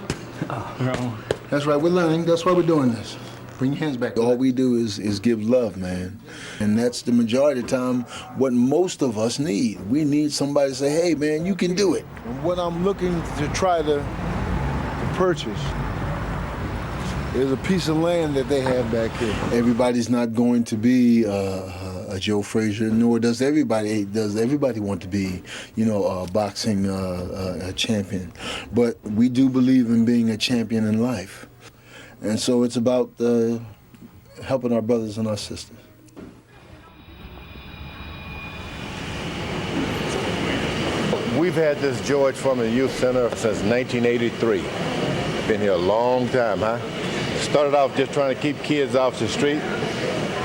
Oh, wrong. That's right, we're learning. That's why we're doing this. Bring your hands back. All we do is give love, man. And that's the majority of the time what most of us need. We need somebody to say, "Hey, man, you can do it." And what I'm looking to try to purchase is a piece of land that they have back here. Everybody's not going to be a Joe Frazier, nor does everybody. Does everybody want to be, you know, a boxing a champion? But we do believe in being a champion in life, and so it's about helping our brothers and our sisters. We've had this George Foreman Youth Center since 1983. Been here a long time, huh? Started off just trying to keep kids off the street.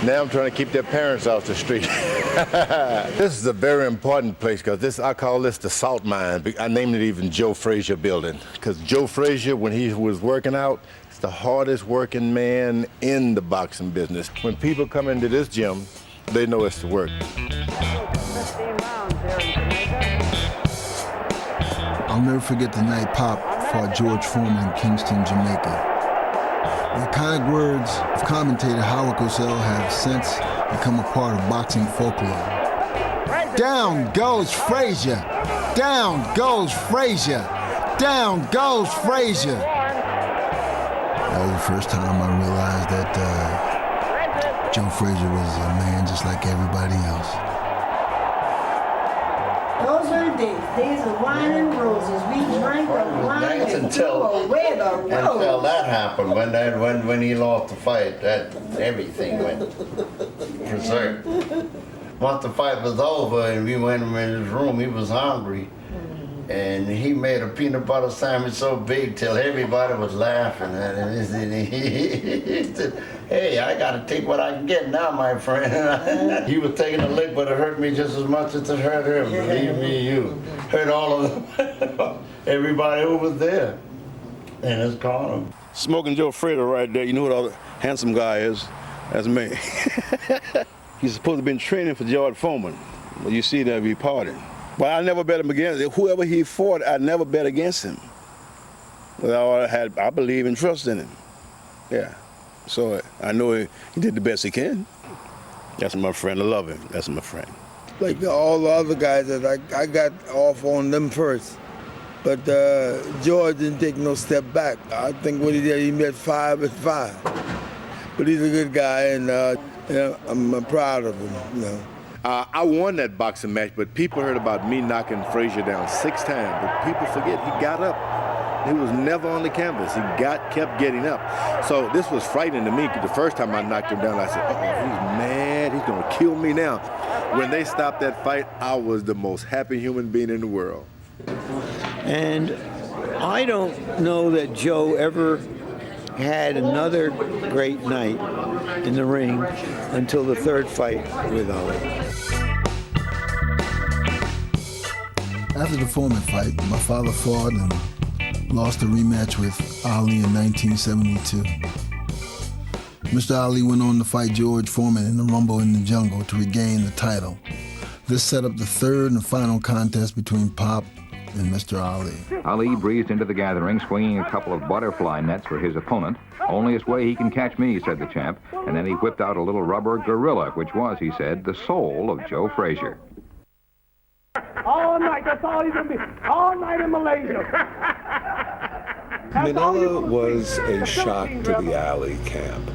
Now I'm trying to keep their parents off the street. This is a very important place because I call this the salt mine. I named it even Joe Frazier Building because Joe Frazier, when he was working out, is the hardest working man in the boxing business. When people come into this gym, they know it's the work. I'll never forget the night Pop fought George Foreman in Kingston, Jamaica. The kind words of commentator Howard Cosell have since become a part of boxing folklore. Down goes Frazier! Down goes Frazier! Down goes Frazier! That was the first time I realized that Joe Frazier was a man just like everybody else. Those were the days of wine and roses. We drank the wine and threw away the roses. Until that happened, when he lost the fight, that everything went berserk. Once the fight was over and we went in his room, he was hungry. And he made a peanut butter sandwich so big till everybody was laughing at him. He said, "Hey, I gotta take what I can get now, my friend." He was taking a lick, but it hurt me just as much as it hurt him. Believe me, you hurt all of them. Everybody who was there in his corner. Smokin' Joe Frazier right there. You know what all the handsome guy is? That's me. He's supposed to have been training for George Foreman. Well, you see that we parted. But I never bet him against him. Whoever he fought, I never bet against him. Well, I believe and trust in him. Yeah. So I know he did the best he can. That's my friend. I love him. That's my friend. Like all the other guys, that I got off on them first. But George didn't take no step back. I think what he did, he met 5 at 5. But he's a good guy, and you know, I'm proud of him. You know. I won that boxing match, but people heard about me knocking Frazier down 6 times. But people forget he got up. He was never on the canvas. He kept getting up. So this was frightening to me because the first time I knocked him down, I said, "Uh-oh, he's mad. He's going to kill me now." When they stopped that fight, I was the most happy human being in the world. And I don't know that Joe ever had another great night in the ring until the third fight with Ali. After the Foreman fight, my father fought and lost a rematch with Ali in 1972. Mr. Ali went on to fight George Foreman in the Rumble in the Jungle to regain the title. This set up the third and final contest between Pop and Mr. Ali. Ali breezed into the gathering, swinging a couple of butterfly nets for his opponent. "Onlyest way he can catch me," said the champ, and then he whipped out a little rubber gorilla, which was, he said, the soul of Joe Frazier. All night, that's all he's gonna be. All night in Malaysia. Manila was a shock to the Ali camp.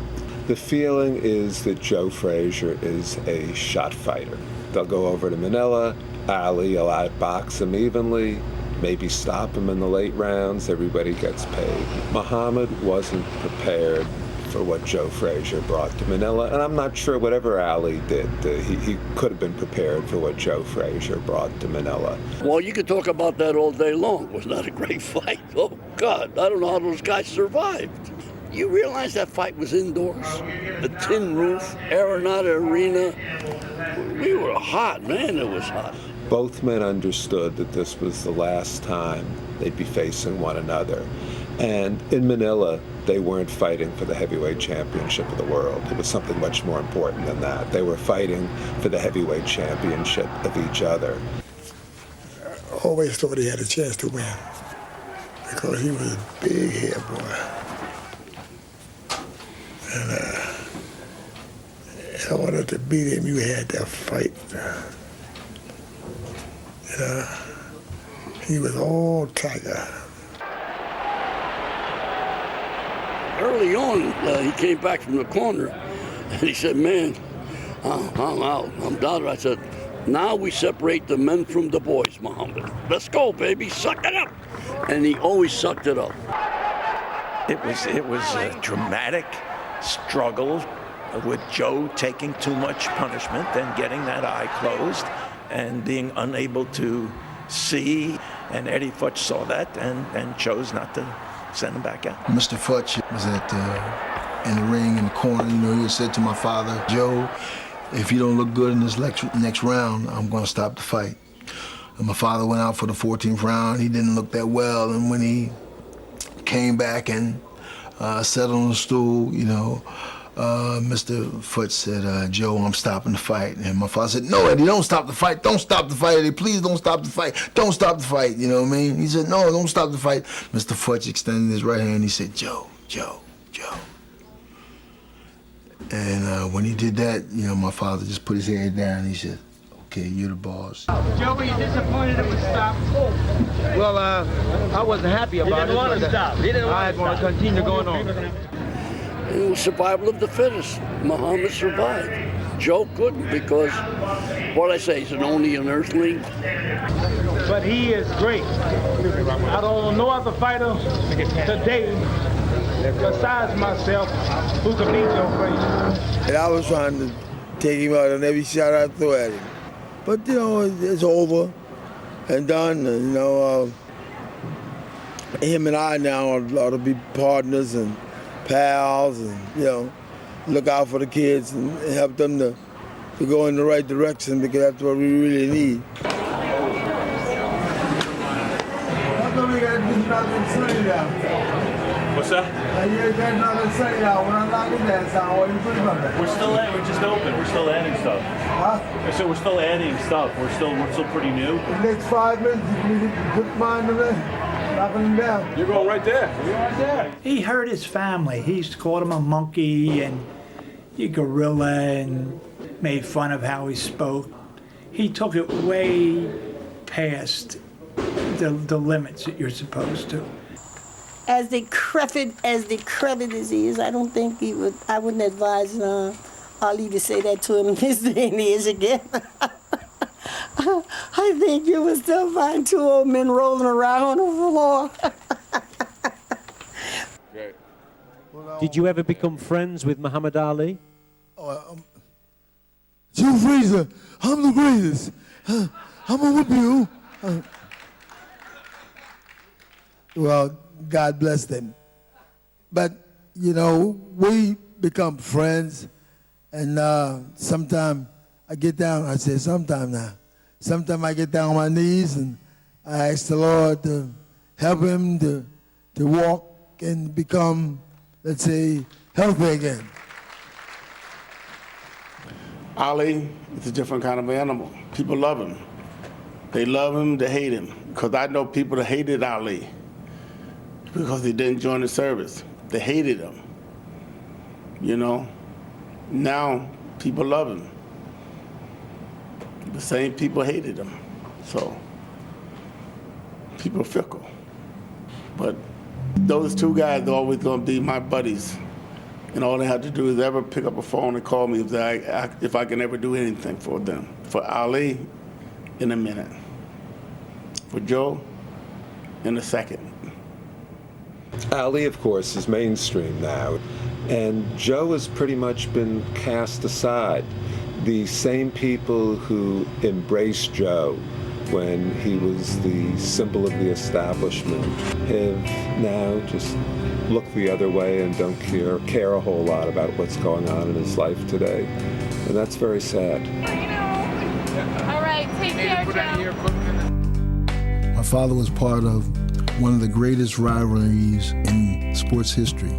The feeling is that Joe Frazier is a shot fighter. They'll go over to Manila, Ali will outbox him evenly, maybe stop him in the late rounds, everybody gets paid. Muhammad wasn't prepared for what Joe Frazier brought to Manila, and I'm not sure whatever Ali did, he could have been prepared for what Joe Frazier brought to Manila. Well, you could talk about that all day long. Was that a great fight? Oh, God, I don't know how those guys survived. You realize that fight was indoors? A tin roof, Arenado Arena. We were hot, man, it was hot. Both men understood that this was the last time they'd be facing one another. And in Manila, they weren't fighting for the heavyweight championship of the world. It was something much more important than that. They were fighting for the heavyweight championship of each other. I always thought he had a chance to win because he was a big head boy. And in order to beat him, you had to fight. He was all tiger. Early on, he came back from the corner, and he said, man, I'm out, I'm done. I said, now we separate the men from the boys, Muhammad. Let's go, baby, suck it up. And he always sucked it up. It was a dramatic struggle with Joe taking too much punishment and getting that eye closed and being unable to see. And Eddie Futch saw that and chose not to send him back out. Mr. Futch was in the ring in the corner. You know, he had said to my father, Joe, if you don't look good in this next round, I'm going to stop the fight. And my father went out for the 14th round. He didn't look that well. And when he came back and sat on the stool, you know, Mr. Futch said, Joe, I'm stopping the fight. And my father said, no, Eddie, don't stop the fight. Don't stop the fight, Eddie. Please don't stop the fight. Don't stop the fight. You know what I mean? He said, no, don't stop the fight. Mr. Futch extended his right hand. He said, Joe, Joe, Joe. And when he did that, you know, my father just put his head down. He said, okay, you're the boss. Joe, were you disappointed it was stopped? Well, I wasn't happy about it. He didn't want to stop. He didn't want to continue going on. It was survival of the fittest. Muhammad survived. Joe couldn't because, what I say, he's only an earthling. But he is great. I don't know no other fighter today, besides myself, who can beat Joe Frazier. And I was trying to take him out on every shot I threw at him. But, you know, it's over and done. And, you know, him and I now ought to be partners and pals and, you know, look out for the kids and help them to go in the right direction because that's what we really need. What's that? We're just open. We're still adding stuff. Huh? So we're still adding stuff. We're still pretty new. The next 5 minutes, you can put mine in there. Knocking them down. You're going right there. You're right there. He hurt his family. He used to call him a monkey and a gorilla and made fun of how he spoke. He took it way past the limits that you're supposed to. As decrepit as he is, I don't think I wouldn't advise Ali to say that to him in this day and age again. I think you would still find two old men rolling around on the floor. Did you ever become friends with Muhammad Ali? Joe Frazier, I'm the greatest. I'm gonna whip you. Well, God bless them. But, you know, we become friends, and sometimes I get down, I say sometime now. Sometimes I get down on my knees and I ask the Lord to help him to walk and become, let's say, healthy again. Ali is a different kind of animal. People love him. They love him, they hate him. Because I know people that hated Ali because he didn't join the service. They hated him. You know? Now, people love him. The same people hated him. So, people are fickle. But those two guys are always going to be my buddies. And all they have to do is ever pick up a phone and call me if I can ever do anything for them. For Ali, in a minute. For Joe, in a second. Ali, of course, is mainstream now, and Joe has pretty much been cast aside. The same people who embraced Joe when he was the symbol of the establishment have now just looked the other way and don't care a whole lot about what's going on in his life today. And that's very sad. All right, take care, Joe. My father was part of one of the greatest rivalries in sports history.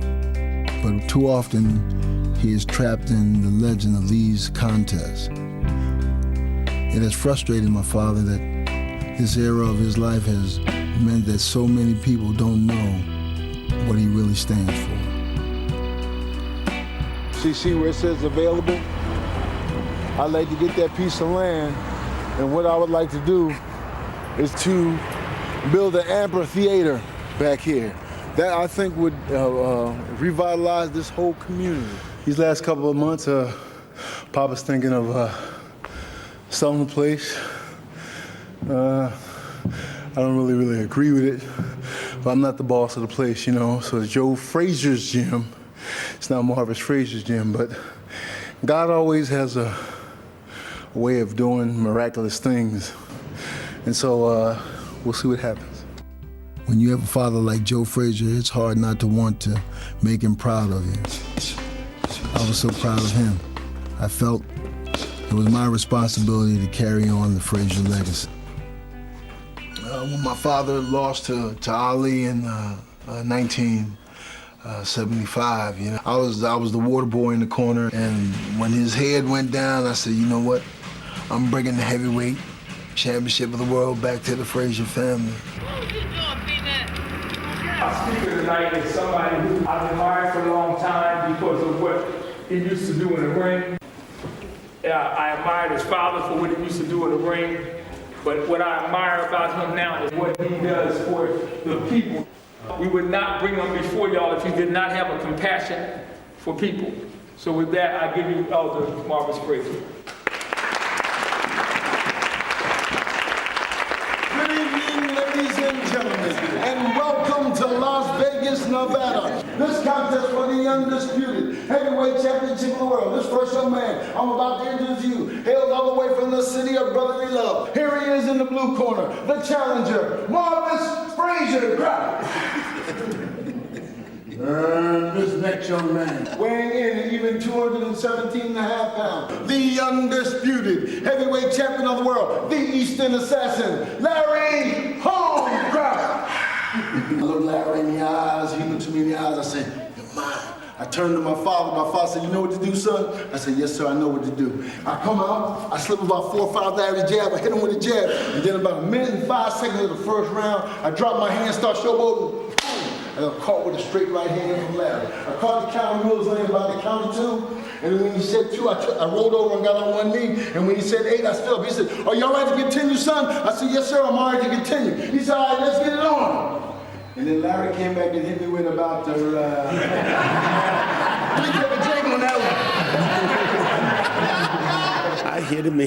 But too often, he is trapped in the legend of these contests. It has frustrated my father that this era of his life has meant that so many people don't know what he really stands for. See where it says available? I'd like to get that piece of land, and what I would like to do is to build an amphitheater back here. That, I think, would revitalize this whole community. These last couple of months, Papa's thinking of selling the place. I don't really agree with it, but I'm not the boss of the place, you know, so it's Joe Frazier's gym. It's not Marvis Frazier's gym, but God always has a way of doing miraculous things, and so we'll see what happens. When you have a father like Joe Frazier, it's hard not to want to make him proud of you. I was so proud of him. I felt it was my responsibility to carry on the Frazier legacy. When my father lost to Ali in 1975, you know, I was the water boy in the corner, and when his head went down, I said, you know what? I'm bringing the heavyweight championship of the world back to the Frazier family. Our speaker tonight is somebody who I've admired for a long time because of what he used to do in the ring. I admired his father for what he used to do in the ring, but what I admire about him now is what he does for the people. We would not bring him before y'all if he did not have a compassion for people. So with that, I give you Elder Marvis Frazier. Good evening, ladies and gentlemen, and welcome to Las Vegas, Nevada. This contest for the undisputed heavyweight championship of the world. This first young man I'm about to introduce you hails all the way from the city of brotherly love. Here he is in the blue corner, the challenger, Marvis Frazier. And this next young man, weighing in at even 217.5 pounds, the undisputed heavyweight champion of the world, the Eastern Assassin, Larry Holmcroft. I looked Larry in the eyes, he looked me in the eyes, I said, you're mine. I turned to my father said, you know what to do, son? I said, yes, sir, I know what to do. I come out, I slip about 4 or 5 Larry jab, I hit him with a jab, and then about a minute and 5 seconds of the first round, I drop my hand, start showboating, I got caught with a straight right hand from Larry. I caught the counter wheels laying by the count of 2, and then when he said 2, I rolled over and got on one knee, and when he said 8, I stood up. He said, are you all right to continue, son? I said, yes, sir, I'm all right to continue. He said, all right, let's get it on. And then Larry came back and hit me with about the, I hit him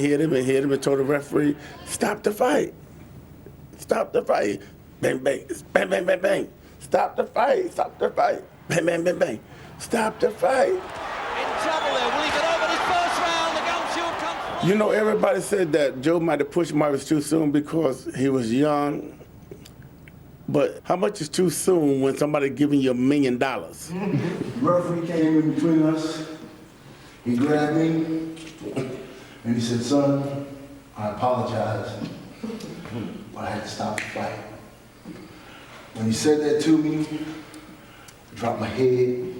and told the referee, stop the fight. Stop the fight. Bang, bang, bang, bang, bang, bang. Stop the fight, stop the fight. Bang, bang, bang, bang. Stop the fight. In trouble there. Will he get over this first round? The gun comes. You know, everybody said that Joe might have pushed Marvis too soon because he was young. But how much is too soon when somebody giving you $1 million? Referee came in between us. He grabbed me and he said, son, I apologize, but I had to stop the fight. When he said that to me, I dropped my head.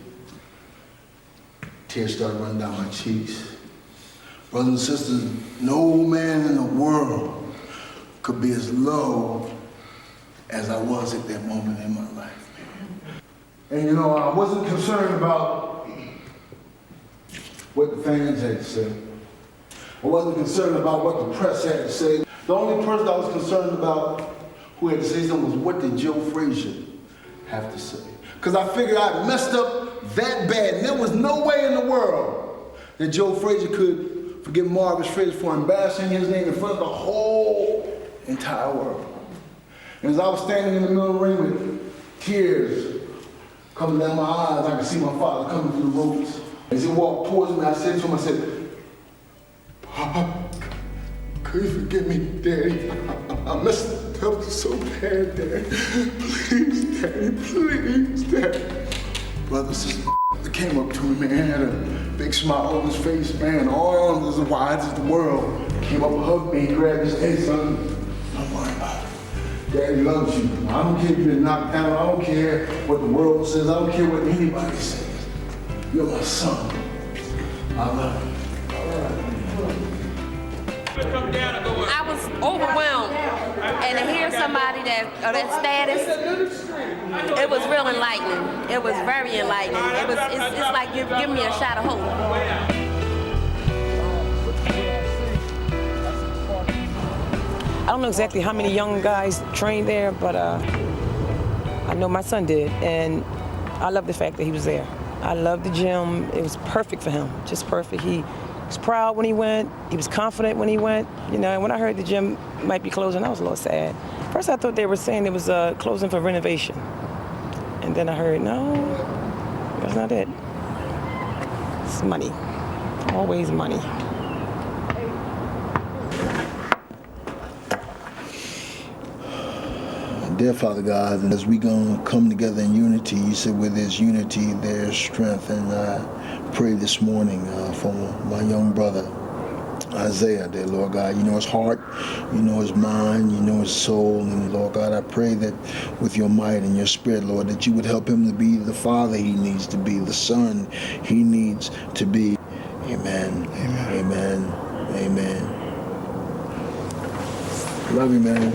Tears started running down my cheeks. Brothers and sisters, no man in the world could be as low as I was at that moment in my life. And you know, I wasn't concerned about what the fans had to say. I wasn't concerned about what the press had to say. The only person I was concerned about who had to say something was what did Joe Frazier have to say. Because I figured I'd messed up that bad, and there was no way in the world that Joe Frazier could forgive Marvis Frazier for embarrassing his name in front of the whole entire world. As I was standing in the middle of the ring with tears coming down my eyes, I could see my father coming through the ropes. As he walked towards me, I said to him, I said, Papa, could you forgive me, Daddy? I messed up so bad, Daddy. Please, Daddy, please, Daddy. Brother, sister, came up to me, man, had a big smile on his face, man, arms as wide as the world. Came up and hugged me, grabbed his head, son. Don't worry about it. Daddy loves you. I don't care if you've been knocked down. I don't care what the world says. I don't care what anybody says. You're my son. I love you. I was overwhelmed, and to hear somebody that of that status, it was real enlightening. It was very enlightening. It's like you give me a shot of hope. I don't know exactly how many young guys trained there, but I know my son did, and I love the fact that he was there. I love the gym. It was perfect for him, just perfect. He was proud when he went. He was confident when he went. You know, and when I heard the gym might be closing, I was a little sad. First, I thought they were saying it was closing for renovation, and then I heard, no, that's not it. It's money, always money. Dear Father God, as we gonna come together in unity, you said where there's unity, there's strength. And I pray this morning for my young brother, Isaiah, dear Lord God. You know his heart, you know his mind, you know his soul. And Lord God, I pray that with your might and your spirit, Lord, that you would help him to be the father he needs to be, the son he needs to be. Amen. Amen. Amen. Amen. Love you, man.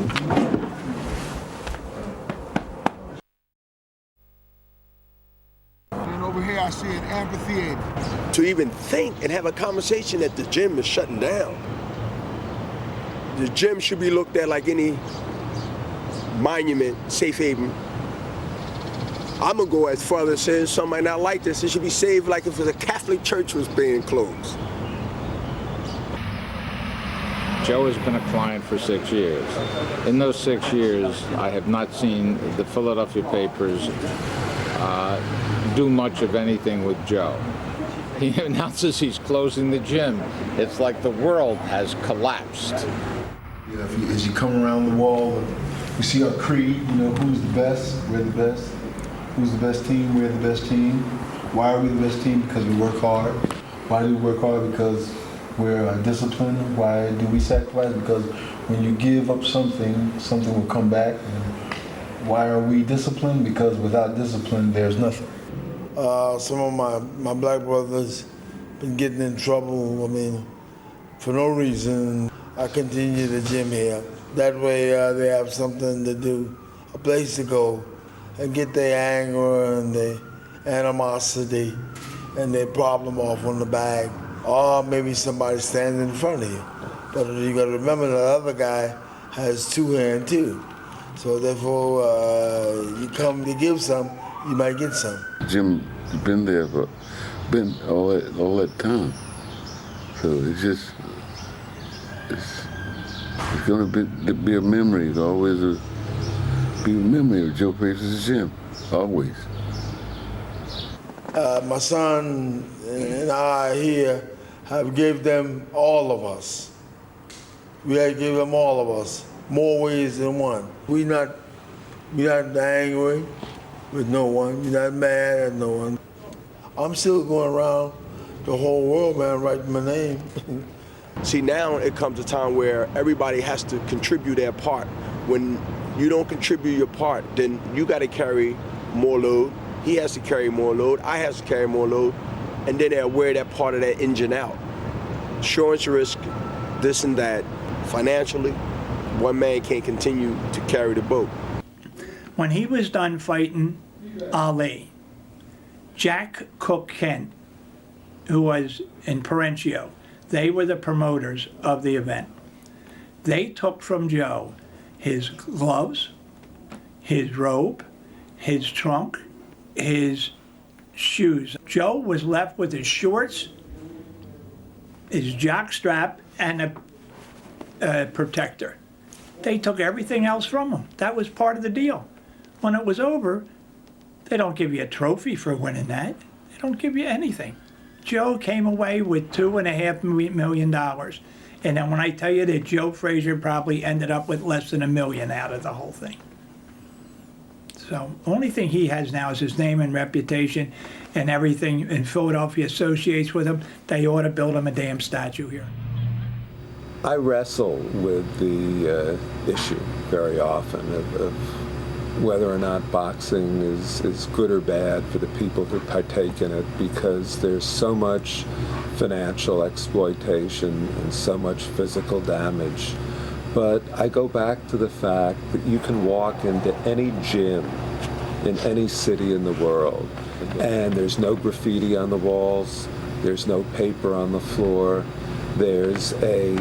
Over here, I see an amphitheater. To even think and have a conversation that the gym is shutting down. The gym should be looked at like any monument, safe haven. I'm gonna go as far as saying some might not like this. It should be saved like if a Catholic church was being closed. Joe has been a client for 6 years. In those 6 years, I have not seen the Philadelphia papers do much of anything with Joe. He announces he's closing the gym. It's like the world has collapsed. You know, as you come around the wall, you see our creed, you know, who's the best, we're the best. Who's the best team, we're the best team. Why are we the best team? Because we work hard. Why do we work hard? Because we're disciplined. Why do we sacrifice? Because when you give up something, something will come back. And why are we disciplined? Because without discipline, there's nothing. Some of my black brothers been getting in trouble, I mean, for no reason. I continue the gym here. That way they have something to do, a place to go, and get their anger and their animosity and their problem off on the bag. Or maybe somebody standing in front of you. But you gotta remember the other guy has two hands too. So therefore, you come to give some, you might get some. Jim has been there for all that time, so it's just it's going to be a memory. It's always be a memory of Joe Frazier's gym, always. My son and I here have given them all of us. We have given them all of us, more ways than one. We're not angry with no one. We're not mad at no one. I'm still going around the whole world, man, writing my name. See, now it comes a time where everybody has to contribute their part. When you don't contribute your part, then you got to carry more load. He has to carry more load. I have to carry more load. And then they'll wear that part of that engine out. Insurance risk, this and that. Financially, one man can't continue to carry the boat. When he was done fighting Ali, Jack Cook Kent, who was in Parentio, they were the promoters of the event. They took from Joe his gloves, his robe, his trunk, his shoes. Joe was left with his shorts, his jock strap, and a protector. they took everything else from him. That was part of the deal. When it was over, they don't give you a trophy for winning that. They don't give you anything. Joe came away with $2.5 million. And then when I tell you that Joe Frazier probably ended up with less than $1 million out of the whole thing. So the only thing he has now is his name and reputation, and everything in Philadelphia associates with him. They ought to build him a damn statue here. I wrestle with the issue very often of whether or not boxing is good or bad for the people who partake in it, because there's so much financial exploitation and so much physical damage. But I go back to the fact that you can walk into any gym in any city in the world, and there's no graffiti on the walls, there's no paper on the floor, there's a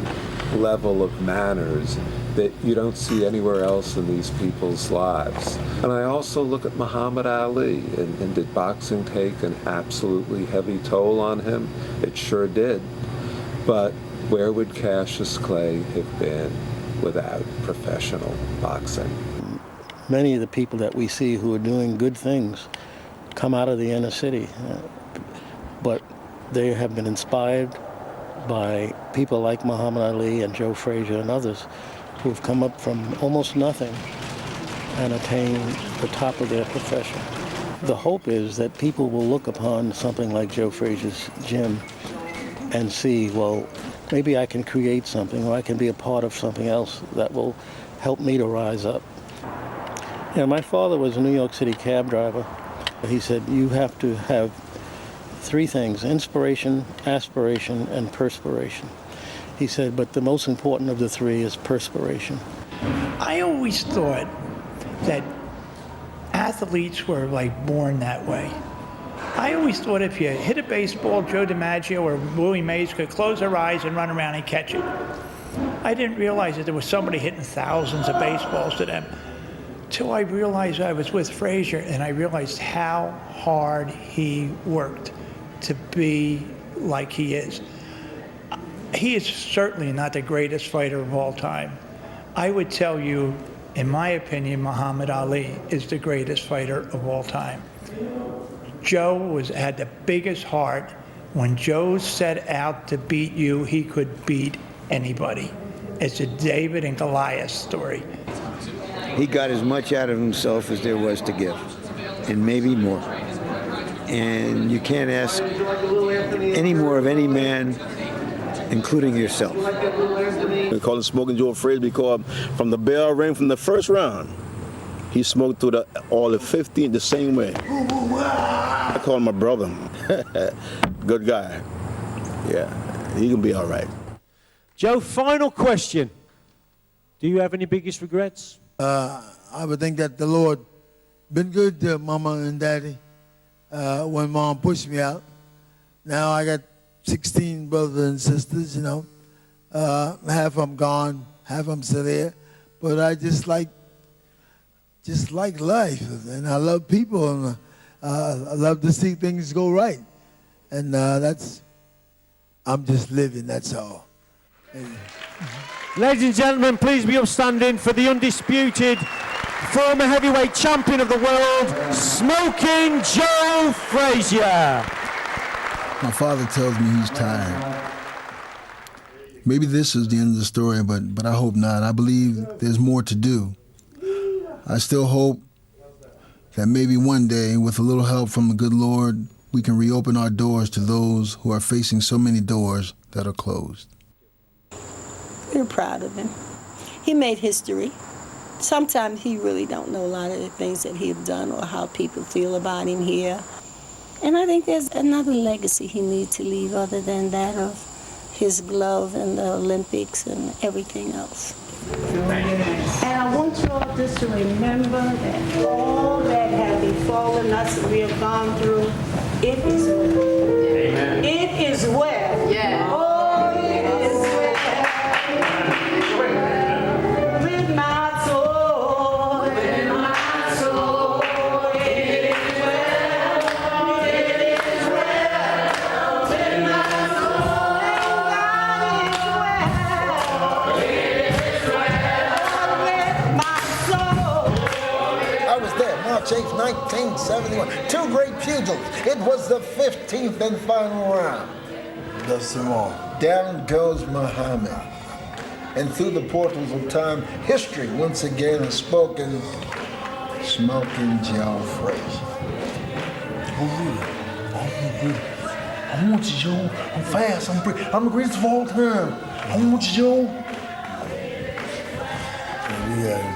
level of manners that you don't see anywhere else in these people's lives. And I also look at Muhammad Ali, and did boxing take an absolutely heavy toll on him? It sure did. But where would Cassius Clay have been without professional boxing? Many of the people that we see who are doing good things come out of the inner city, but they have been inspired by people like Muhammad Ali and Joe Frazier and others who've come up from almost nothing and attained the top of their profession. The hope is that people will look upon something like Joe Frazier's gym and see, well, maybe I can create something, or I can be a part of something else that will help me to rise up. You know, my father was a New York City cab driver. He said, you have to have three things: inspiration, aspiration, and perspiration. He said, but the most important of the three is perspiration. I always thought that athletes were like born that way. I always thought if you hit a baseball, Joe DiMaggio or Willie Mays could close their eyes and run around and catch it. I didn't realize that there was somebody hitting thousands of baseballs to them, till I realized I was with Frazier, and I realized how hard he worked to be like he is. He is certainly not the greatest fighter of all time. I would tell you, in my opinion, Muhammad Ali is the greatest fighter of all time. Joe had the biggest heart. When Joe set out to beat you, he could beat anybody. It's a David and Goliath story. He got as much out of himself as there was to give, and maybe more. And you can't ask any more of any man, including yourself. We call him Smokin' Joe Frazier because from the bell ring from the first round, he smoked through all the 15 the same way. I call him my brother. Good guy. Yeah, he can be all right. Joe, final question. Do you have any biggest regrets? I would think that the Lord been good to Mama and Daddy when Mom pushed me out. Now I got 16 brothers and sisters, you know. Half of them gone, half of them still there. But I just like life, and I love people, and I love to see things go right. And I'm just living, that's all. Ladies and gentlemen, please be upstanding for the undisputed former heavyweight champion of the world, Smokin' Joe Frazier. My father tells me he's tired. Maybe this is the end of the story, but I hope not. I believe there's more to do. I still hope that maybe one day, with a little help from the good Lord, we can reopen our doors to those who are facing so many doors that are closed. We're proud of him. He made history. Sometimes he really don't know a lot of the things that he's done or how people feel about him here. And I think there's another legacy he needs to leave other than that of his glove and the Olympics and everything else. And I want you all just to remember that all that have befallen us and we have gone through, it is well. Amen. It is well. Yeah. Oh, it is well. With my soul, with my soul, it is well. It is well. With my soul, God is well. It is well. March 8th, 1971. Two great pugils. It was the 15th and final round. Thus Simone. Down goes Muhammad. And through the portals of time, history once again has spoken. Smokin' Joe Frazier. I want you, Joe. I'm fast. I'm the greatest of all time. I want you, Joe. Yeah.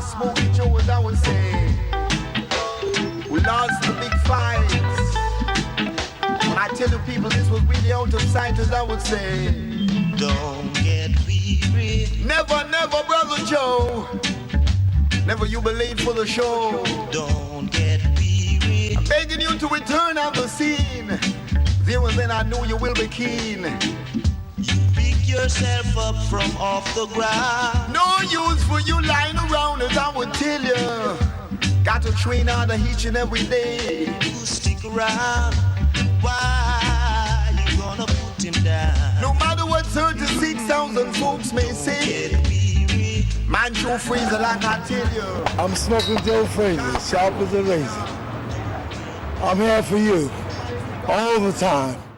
Smokin' Joe, as I would say. We lost the big fights. When I tell you people this was really out of sight, as I would say. Don't get weary. Never, never, brother Joe. Never you be late for the show. Don't get weary. I'm begging you to return on the scene. Viewers, then I know you will be keen. Yourself up from off the ground. No use for you lying around, as I would tell you. Got to train harder each and every day. You stick around. Why you gonna put him down? No matter what 36,000 folks may say. Man, Joe Frazier, like I tell you. I'm Smokin' Joe Frazier, sharp as a razor. I'm here for you all the time.